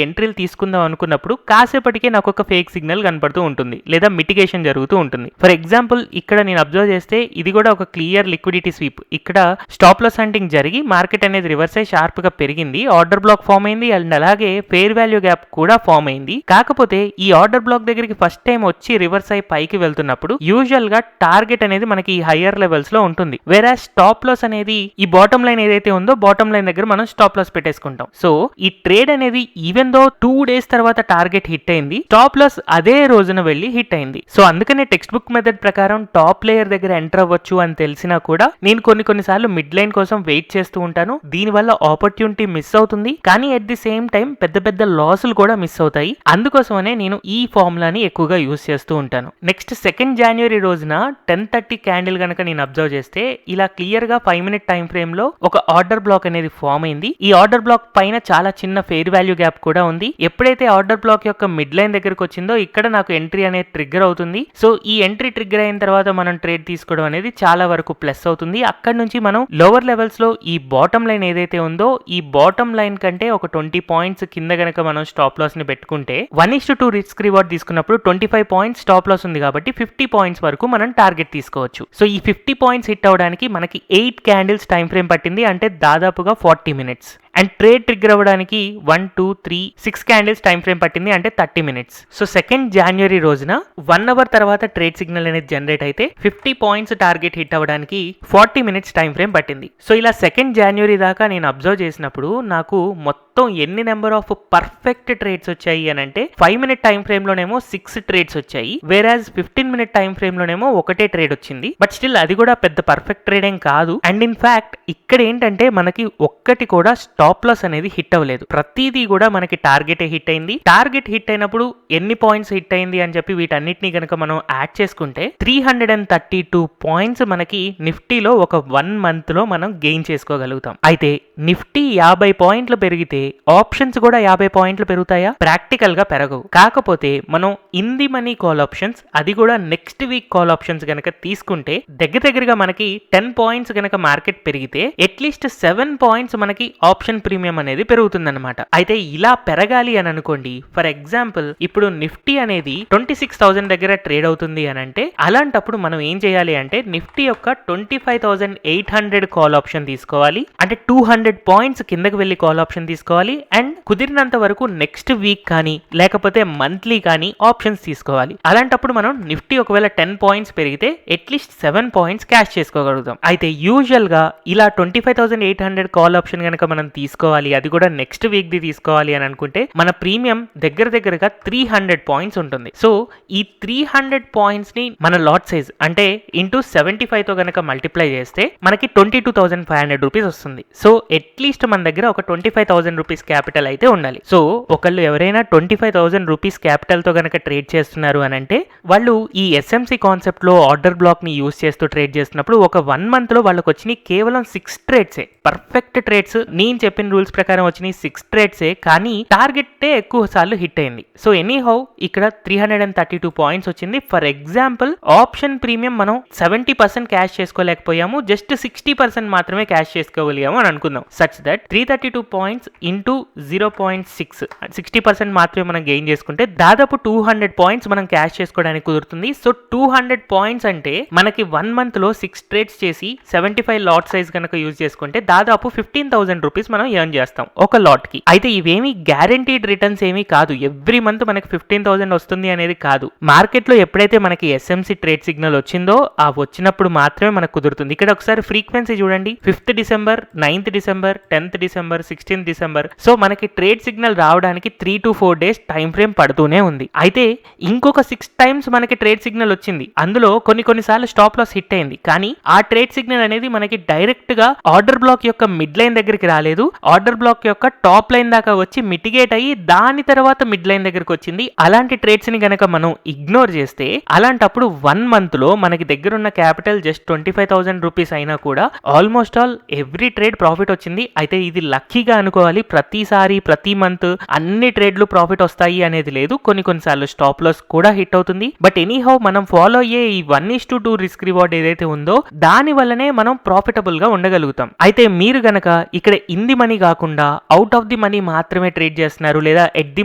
ఎంట్రీలు తీసుకుందాం అనుకున్నప్పుడు కాసేపటికే నాకు ఒక ఫేక్ సిగ్నల్ కనపడుతూ ఉంటుంది లేదా మిటిగేషన్ జరుగుతూ ఉంటుంది. ఫర్ ఎగ్జాంపుల్ ఇక్కడ నేను అబ్జర్వ్ చేస్తే ఇది కూడా ఒక క్లియర్ లిక్విడిటీ స్వీప్. ఇక్కడ స్టాప్ లాస్ హంటింగ్ జరిగి మార్కెట్ అనేది రివర్స్ అయ్యి షార్ప్ గా పెరిగింది, ఆర్డర్ బ్లాక్ ఫామ్ అయింది అండ్ అలాగే ఫేర్ వాల్యూ గ్యాప్ కూడా ఫామ్ అయింది. కాకపోతే ఈ ఆర్డర్ బ్లాక్ దగ్గరికి ఫస్ట్ టైం వచ్చి రివర్స్ అయ్యి పైకి వెళ్తున్నప్పుడు యూజువల్ గా టార్గెట్ అనేది మనకి హైయర్ లెవెల్స్ లో ఉంటుంది. వేరే స్టాప్ లాస్ అనేది ఈ బాటమ్ లైన్ ఏదైతే ఉందో బాటమ్ లైన్ దగ్గర మనం స్టాప్ లాస్ పెట్టేసుకుంటాం. సో ఈ ట్రేడ్ అనేది ఈవెన్ దో 2 days తర్వాత టార్గెట్ హిట్ అయింది, స్టాప్ లాస్ అదే రోజున వెళ్ళి హిట్ అయింది. సో అందుకనే టెక్స్ట్ బుక్ మెథడ్ ప్రకారం టాప్ లేయర్ దగ్గర ఎంటర్ అవ్వచ్చు అని తెలిసినా కూడా నేను కొన్నిసార్లు మిడ్ లైన్ కోసం వెయిట్ చేస్తూ ఉంటాను. దీనివల్ల ఆపర్చునిటీ మిస్ అవుతుంది, కానీ అట్ ది సేమ్ టైం పెద్ద పెద్ద లాసులు కూడా మిస్ అవుతాయి. అందుకోసమనే నేను ఈ ఫార్ములాని ఎక్కువగా యూస్ చేస్తూ ఉంటాను. నెక్స్ట్ 2nd January రోజున 10:30 క్యాండిల్ కనుక నేను అబ్జర్వ్ చేస్తే ఇలా క్లియర్ గా 5 minute టైం ఫ్రేమ్ లో ఒక ఆర్డర్ బ్లాక్ అనేది ఫామ్ అయింది. ఈ ఆర్డర్ బ్లాక్ పైన చాలా చిన్న ఫెయిర్ వాల్యూ గ్యాప్ కూడా ఉంది. ఎప్పుడైతే ఆర్డర్ బ్లాక్ యొక్క మిడ్ లైన్ దగ్గరకు వచ్చిందో ఇక్కడ నాకు ఎంట్రీ అనేది ట్రిగ్గర్ అవుతుంది. సో ఈ ఎంట్రీ ట్రిగ్గర్ అయిన తర్వాత మనం ట్రేడ్ తీసుకోవడం అనేది చాలా వరకు ప్లస్ అవుతుంది. అక్కడ నుంచి మనం లోవర్ లెవెల్స్ లో ఈ బాటమ్ లైన్ ఏదైతే ఉందో ఈ బాటమ్ లైన్ కంటే ఒక 20 పాయింట్స్ కింద గనక మనం స్టాప్ లాస్ ని పెట్టుకుంటే 1:2 రిస్క్ రివార్డ్ తీసుకున్నప్పుడు 25 పాయింట్స్ స్టాప్ లాస్ ఉంది కాబట్టి 50 పాయింట్స్ వరకు మనం టార్గెట్ తీసుకోవచ్చు. సో ఈ 50 పాయింట్స్ హిట్ అవడానికి మనకి 8 క్యాండిల్స్ టైం ఫ్రేమ్ పట్టింది, అంటే దాదాపుగా 40 minutes. అండ్ ట్రేడ్ ట్రిగ్గర్ అవ్వడానికి 1, 2, 3, 6 క్యాండిల్స్ టైం ఫ్రేమ్ పట్టింది, అంటే 30 minutes. సో 2nd January రోజున 1 hour తర్వాత ట్రేడ్ సిగ్నల్ అనేది జనరేట్ అయితే 50 పాయింట్స్ టార్గెట్ హిట్ అవ్వడానికి 40 minutes టైం ఫ్రేమ్ పట్టింది. సో ఇలా 2nd January దాకా నేను అబ్జర్వ్ చేసినప్పుడు నాకు మొత్తం ఎన్ని నెంబర్ ఆఫ్ పర్ఫెక్ట్ ట్రేడ్స్ వచ్చాయి అని అంటే 5 minute టైం ఫ్రేమ్ లోనేమో 6 ట్రేడ్స్ వచ్చాయి, వేరాజ్ 15 minute టైం ఫ్రేమ్ లోనేమో ఒకటే ట్రేడ్ వచ్చింది. బట్ స్టిల్ అది కూడా పెద్ద పర్ఫెక్ట్ ట్రేడ్ ఏం కాదు. అండ్ ఇన్ ఫ్యాక్ట్ ఇక్కడ ఏంటంటే మనకి ఒక్కటి కూడా స్టాప్ లాస్ అనేది హిట్ అవ్వలేదు, ప్రతిదీ కూడా మనకి టార్గెట్ హిట్ అయింది. టార్గెట్ హిట్ అయినప్పుడు ఎన్ని పాయింట్స్ హిట్ అయింది అని చెప్పి వీటన్నిటిని కనుక మనం యాడ్ చేసుకుంటే 332 పాయింట్స్ మనకి నిఫ్టీలో ఒక 1 month లో మనం గెయిన్ చేసుకోగలుగుతాం. అయితే నిఫ్టీ 50 పాయింట్లు పెరిగితే ఆప్షన్స్ కూడా 50 పాయింట్లు పెరుగుతాయా? ప్రాక్టికల్ గా పెరగవు. కాకపోతే మనం in the money call options, అది కూడా నెక్స్ట్ వీక్ కాల్ ఆప్షన్స్ గనక తీసుకుంటే దగ్గరగా మనకి 10 పాయింట్స్ గనక మార్కెట్ పెరిగితే అట్లీస్ట్ 7 పాయింట్స్ మనకి ఆప్షన్ ఆప్షన్ ప్రీమియం అనేది పెరుగుతుందన్నమాట. అయితే ఇలా పెరగాలి అని అనుకోండి, ఫర్ ఎగ్జాంపుల్ ఇప్పుడు నిఫ్టీ అనేది 26,000 దగ్గర ట్రేడ్ అవుతుంది అని అంటే, అలాంటప్పుడు మనం ఏం చేయాలి అంటే నిఫ్టీ యొక్క 25,800 కాల్ ఆప్షన్ తీసుకోవాలి. అంటే 200 పాయింట్స్ కిందకి వెళ్ళి కాల్ ఆప్షన్ తీసుకోవాలి. అండ్ కుదిరినంత వరకు నెక్స్ట్ వీక్ కానీ లేకపోతే మంత్లీ కానీ ఆప్షన్స్ తీసుకోవాలి. అలాంటప్పుడు మనం నిఫ్టీ ఒకవేళ 10 పాయింట్స్ పెరిగితే అట్లీస్ట్ 7 పాయింట్స్ క్యాష్ చేసుకోగలుగుతాం. అయితే యూజువల్ గా ఇలా 25,800 కాల్ ఆప్షన్ కనుక మనం తీసుకోవాలి, అది కూడా నెక్స్ట్ వీక్ ది తీసుకోవాలి అని అనుకుంటే మన ప్రీమియం దగ్గరగా 300 పాయింట్స్ ఉంటుంది. సో ఈ 300 పాయింట్స్ ని మన లాట్ సైజ్ అంటే ఇంటూ 75 తో గనక మల్టిప్లై చేస్తే మనకి 22,500 రూపీస్ వస్తుంది. సో అట్లీస్ట్ మన దగ్గర ఒక 25,000 రూపీస్ క్యాపిటల్ అయితే ఉండాలి. సో ఒకళ్ళు ఎవరైనా 25,000 రూపీస్ క్యాపిటల్ తో గనక ట్రేడ్ చేస్తున్నారు అని అంటే వాళ్ళు ఈ ఎస్ఎంసి కాన్సెప్ట్ లో ఆర్డర్ బ్లాక్ ని యూస్ చేస్తూ ట్రేడ్ చేస్తున్నప్పుడు ఒక 1 మంత్ లో వాళ్ళకి వచ్చినాయి కేవలం 6 ట్రేడ్సే, పర్ఫెక్ట్ ట్రేడ్స్. నేను చెప్పిన రూల్స్ ప్రకారం వచ్చినాయి 6 ట్రేడ్సే, కానీ టార్గెట్ ఎక్కువ సార్లు హిట్ అయింది. సో ఎనీహౌ ఇక్కడ 332 పాయింట్స్ వచ్చింది. ఫర్ ఎగ్జాంపుల్ ఆప్షన్ ప్రీమియం మనం 70% క్యాష్ చేసుకోలేకపోయాము, జస్ట్ 60% మాత్రమే క్యాష్ చేసుకోగలిగాము అని అనుకుందాం. సచ్ దట్ 332 పాయింట్స్ ఇంటూ 0.6 60% మాత్రమే మనం గెయిన్ చేసుకుంటే దాదాపు 200 పాయింట్స్ మనం క్యాష్ చేసుకోవడానికి కుదురుతుంది. సో 200 పాయింట్స్ అంటే మనకి 1 మంత్ లో 6 ట్రేడ్స్ చేసి 75 లాట్ సైజ్ కనుక యూజ్ చేసుకుంటే దాదాపు 15,000 రూపీస్ మనం ఎర్న్ చేస్తాం ఒక లాట్ కి. అయితే ఇవేమి గ్యారంటీడ్ రిటర్న్స్ ఏమీ కాదు, ఎవ్రీ మంత్ మనకి 15,000 వస్తుంది అనేది కాదు. మార్కెట్ లో ఎప్పుడైతే మనకి ఎస్ఎంసి ట్రేడ్ సిగ్నల్ వచ్చిందో ఆ వచ్చినప్పుడు మాత్రమే మనకు కుదురుతుంది. ఇక్కడ ఒకసారి ఫ్రీక్వెన్సీ చూడండి, 5th December, 9th December, 10th December, 16th December. So మనకి ట్రేడ్ సిగ్నల్ రావడానికి 3 to 4 డేస్ టైం ఫ్రేమ్ పడుతూనే ఉంది. అయితే ఇంకొక 6 టైమ్స్ మనకి ట్రేడ్ సిగ్నల్ వచ్చింది, అందులో కొన్నిసార్లు స్టాప్ లాస్ హిట్ అయింది, కానీ ఆ ట్రేడ్ సిగ్నల్ అనేది మనకి డైరెక్ట్ గా ఆర్డర్ బ్లాక్ యొక్క మిడ్ లైన్ దగ్గరికి రాలేదు, ఆర్డర్ బ్లాక్ యొక్క టాప్ లైన్ దాకా వచ్చి మిటిగేట్ అయ్యి దాని తర్వాత మిడ్ లైన్ దగ్గరికి వచ్చింది. అలాంటి ట్రేడ్స్ ని గనక మనం ఇగ్నోర్ చేస్తే అలాంటప్పుడు 1 మంత్ లో మనకి దగ్గర ఉన్న క్యాపిటల్ జస్ట్ 25,000 రూపీస్ అయినా కూడా almost all every trade profit వచ్చింది. అయితే ఇది లక్కీగా అనుకోవాలి, ప్రతిసారి ప్రతి మంత్ అన్ని ట్రేడ్లు ప్రాఫిట్ వస్తాయి అనేది లేదు, కొన్నిసార్లు స్టాప్ లాస్ కూడా హిట్ అవుతుంది. బట్ ఎనీహౌ మనం ఫాలో అయ్యే ఈ 1:2 రిస్క్ రివార్డ్ ఏదైతే ఉందో దాని వల్లనే మనం ప్రాఫిటబుల్ గా ఉండగలుగుతాం. అయితే మీరు గనక ఇక్కడ ఇన్ ది మనీ కాకుండా అవుట్ ఆఫ్ ది మనీ మాత్రమే ట్రేడ్ చేస్తున్నారు లేదా ఎట్ ది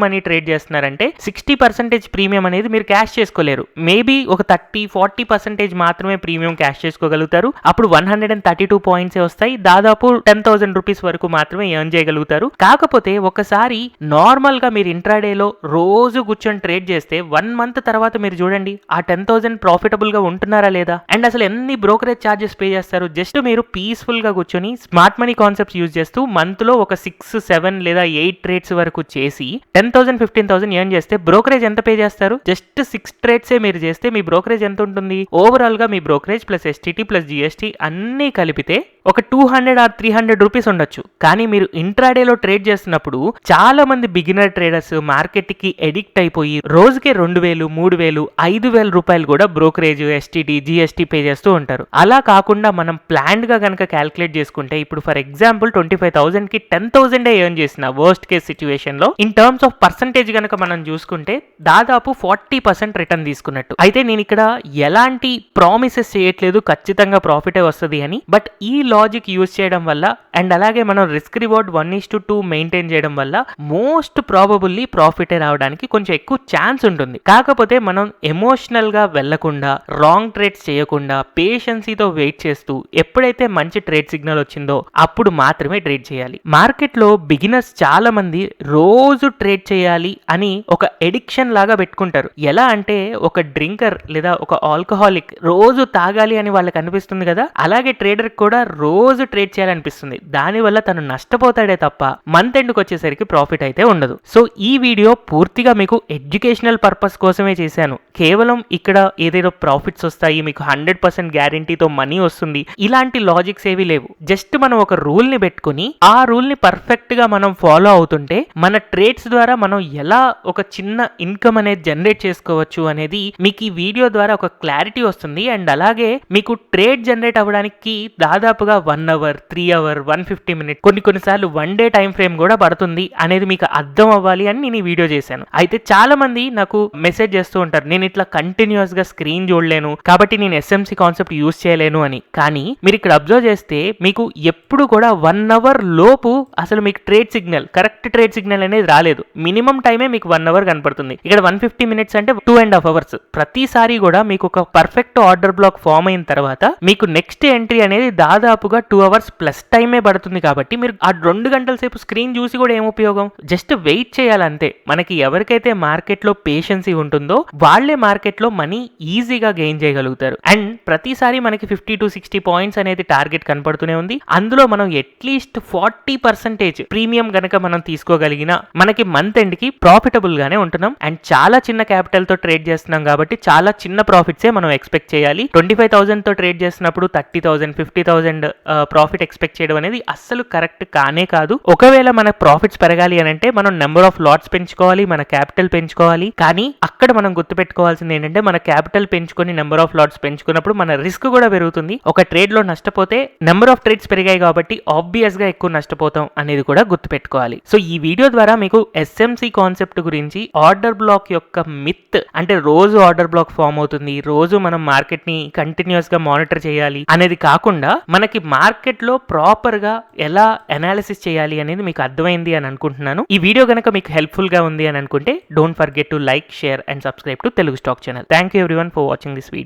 మనీ ట్రేడ్ చేస్తున్నారంటే 60% ప్రీమియం అనేది మీరు క్యాష్ చేసుకోలేరు. మేబీ ఒక 30-40% మాత్రమే ప్రీమియం క్యాష్ చేసుకోగలుగుతారు. అప్పుడు 132 పాయింట్స్ వస్తాయి, దాదాపు 10,000 రూపీస్ వరకు మాత్రమే ఎర్న్ చేయగలుగుతారు. కాకపోతే ఒకసారి నార్మల్ గా మీరు ఇంట్రాడేలో రోజు కూర్చొని ట్రేడ్ చేస్తే 1 మంత్ తర్వాత మీరు చూడండి ఆ 10,000 ప్రాఫిటబుల్ గా ఉంటున్నారా లేదా, అండ్ అసలు ఎన్ని బ్రోకరేజ్ చార్జెస్ పే చేస్తారు. జస్ట్ మీరు పీస్ఫుల్ గా కూర్చొని స్మార్ట్ మనీ కాన్సెప్ట్స్ యూజ్ చేస్తూ మంత్ లో ఒక 6, 7 లేదా 8 ట్రేడ్స్ వరకు చేసి 10,000, 15,000 ఎర్న్ చేస్తే బ్రోకరేజ్ ఎంత పే చేస్తారు? జస్ట్ 6 ట్రేడ్సే మీరు చేస్తే మీ బ్రోకరేజ్ ఎంత ఉంటుంది? ఓవరాల్ గా మీ brokerage plus STT plus GST అన్ని కలిపితే ఒక 200 or 300 రూపీస్ ఉండొచ్చు. కానీ మీరు ఇంట్రాడేలో ట్రేడ్ చేస్తున్నప్పుడు చాలా మంది బిగినర్ ట్రేడర్స్ మార్కెట్ కి ఎడిక్ట్ అయిపోయి రోజుకే 2,000, 3,000, 5,000 రూపాయలు కూడా బ్రోకరేజ్, ఎస్టీటీ, జిఎస్టీ పే చేస్తూ ఉంటారు. అలా కాకుండా మనం ప్లాన్డ్ గా కనుక క్యాల్కులేట్ చేసుకుంటే ఇప్పుడు ఫర్ ఎగ్జాంపుల్ 25,000 కి 10,000 ఎర్న్ చేసిన వర్స్ట్ కేస్ సిచ్యువేషన్ లో ఇన్ టర్మ్స్ ఆఫ్ పర్సంటేజ్ కనుక మనం చూసుకుంటే దాదాపు 40% రిటర్న్ తీసుకున్నట్టు. అయితే నేను ఇక్కడ ఎలాంటి ప్రామిసెస్ చేయట్లేదు ఖచ్చితంగా ప్రాఫిటే వస్తుంది అని, బట్ ఈ లాజిక్ యూజ్ చేయడం వల్ల అండ్ అలాగే మనం రిస్క్ రివార్డ్ 1:2 మెయింటైన్ చేయడం వల్ల మోస్ట్ ప్రాబబుల్లీ ప్రాఫిటే రావడానికి కొంచెం ఎక్కువ ఛాన్స్ ఉంటుంది. కాకపోతే మనం ఎమోషనల్ గా వెళ్లకుండా, రాంగ్ ట్రేడ్స్ చేయకుండా, పేషెన్సీతో వెయిట్ చేస్తూ ఎప్పుడైతే మంచి ట్రేడ్ సిగ్నల్ వచ్చిందో అప్పుడు మాత్రమే ట్రేడ్ చేయాలి. మార్కెట్ లో బిగినర్స్ చాలా మంది రోజు ట్రేడ్ చేయాలి అని ఒక ఎడిక్షన్ లాగా పెట్టుకుంటారు. ఎలా అంటే ఒక డ్రింకర్ లేదా ఒక ఆల్కహాలిక్ రోజు తాగాలి అని వాళ్ళకి అనిపిస్తుంది కదా, అలాగే ట్రేడర్ కూడా రోజు ట్రేడ్ చేయాలనిపిస్తుంది. దానివల్ల తను నష్టపోతాడే తప్ప మంత్ ఎండ్కి వచ్చేసరికి ప్రాఫిట్ అయితే ఉండదు. సో ఈ వీడియో పూర్తిగా మీకు ఎడ్యుకేషనల్ పర్పస్ కోసమే చేశాను. కేవలం ఇక్కడ ఏదేదో ప్రాఫిట్స్ వస్తాయి, మీకు 100% గ్యారంటీతో మనీ వస్తుంది, ఇలాంటి లాజిక్స్ ఏవి లేవు. జస్ట్ మనం ఒక రూల్ ని పెట్టుకుని ఆ రూల్ ని పర్ఫెక్ట్ గా మనం ఫాలో అవుతుంటే మన ట్రేడ్స్ ద్వారా మనం ఎలా ఒక చిన్న ఇన్కమ్ అనేది జనరేట్ చేసుకోవచ్చు అనేది మీకు ఈ వీడియో ద్వారా ఒక క్లారిటీ వస్తుంది. అండ్ అలాగే మీకు ట్రేడ్ జనరేట్ అవ్వడానికి దాదాపుగా పక్కాగా 1 అవర్ 3 అవర్ 150 మినిట్ కొన్నిసార్లు 1 డే టైం ఫ్రేమ్ కూడా పడుతుంది అనేది మీకు అర్థం అవ్వాలి అని నేను ఈ వీడియో చేశాను. అయితే చాలా మంది నాకు మెసేజ్ చేస్తూ ఉంటారు, నేను ఇట్లా కంటిన్యూస్ గా స్క్రీన్ చూడలేను కాబట్టి నేను ఎస్ఎంసి కాన్సెప్ట్ యూజ్ చేయలేను అని. కానీ మీరు ఇక్కడ అబ్జర్వ్ చేస్తే మీకు ఎప్పుడు కూడా 1 అవర్ లోపు అసలు మీకు కరెక్ట్ ట్రేడ్ సిగ్నల్ అనేది రాలేదు. మినిమం టైమే మీకు 1 అవర్ కనపడుతుంది. ఇక్కడ 150 మినిట్స్ అంటే 2.5 అవర్స్. ప్రతిసారి కూడా మీకు ఒక పర్ఫెక్ట్ ఆర్డర్ బ్లాక్ ఫామ్ అయిన తర్వాత మీకు నెక్స్ట్ ఎంట్రీ అనేది దాదాపుగా 2 అవర్స్ ప్లస్ టైమే పడుతుంది. కాబట్టి మీరు ఆ 2 గంటల సేపు స్క్రీన్ చూసి కూడా ఏం ఉపయోగం? జస్ట్ వెయిట్ చేయాలంతే. మనకి ఎవరికైతే మార్కెట్ లో పేషెన్సీ ఉంటుందో వాళ్లే మార్కెట్ లో మనీ ఈజీగా గెయిన్ చేయగలుగుతారు. అండ్ ప్రతిసారి మనకి 50 to 60 పాయింట్స్ అనేది టార్గెట్ కనపడుతూనే ఉంది. అందులో మనం అట్లీస్ట్ 40% ప్రీమియం గనక మనం తీసుకోగలిగిన మనకి మంత్ ఎండ్ కి ప్రాఫిటబుల్ గానే ఉంటున్నాం. అండ్ చాలా చిన్న క్యాపిటల్ తో ట్రేడ్ చేస్తున్నాం కాబట్టి చాలా చిన్న ప్రాఫిట్సే మనం ఎక్స్పెక్ట్ చేయాలి. 25,000 తో ట్రేడ్ చేసినప్పుడు 30,000 50,000 ప్రాఫిట్ ఎక్స్పెక్ట్ చేయడం అనేది అస్సలు కరెక్ట్ కానే కాదు. ఒకవేళ మన ప్రాఫిట్స్ పెరగాలి అని అంటే మనం నెంబర్ ఆఫ్ లాట్స్ పెంచుకోవాలి, మన క్యాపిటల్ పెంచుకోవాలి. కానీ అక్కడ మనం గుర్తుపెట్టుకోవాల్సింది ఏంటంటే మన క్యాపిటల్ పెంచుకొని నెంబర్ ఆఫ్ లాట్స్ పెంచుకున్నప్పుడు మన రిస్క్ కూడా పెరుగుతుంది. ఒక ట్రేడ్ లో నష్టపోతే నెంబర్ ఆఫ్ ట్రేడ్స్ పెరిగాయి కాబట్టి ఆబ్వియస్ గా ఎక్కువ నష్టపోతాం అనేది కూడా గుర్తుపెట్టుకోవాలి. సో ఈ వీడియో ద్వారా మీకు ఎస్ఎంసి కాన్సెప్ట్ గురించి, ఆర్డర్ బ్లాక్ యొక్క మిత్ అంటే రోజు ఆర్డర్ బ్లాక్ ఫామ్ అవుతుంది, రోజు మనం మార్కెట్ ని కంటిన్యూస్ గా మానిటర్ చేయాలి అనేది కాకుండా మనకి మార్కెట్ లో ప్రాపర్ గా ఎలా అనాలిసిస్ చేయాలి అనేది మీకు అర్థమైంది అని అనుకుంటున్నాను. ఈ వీడియో కనుక మీకు హెల్ప్ఫుల్ గా ఉంది అని అనుకుంటే don't forget to like, share and subscribe to Telugu stock channel. Thank you everyone for watching this video.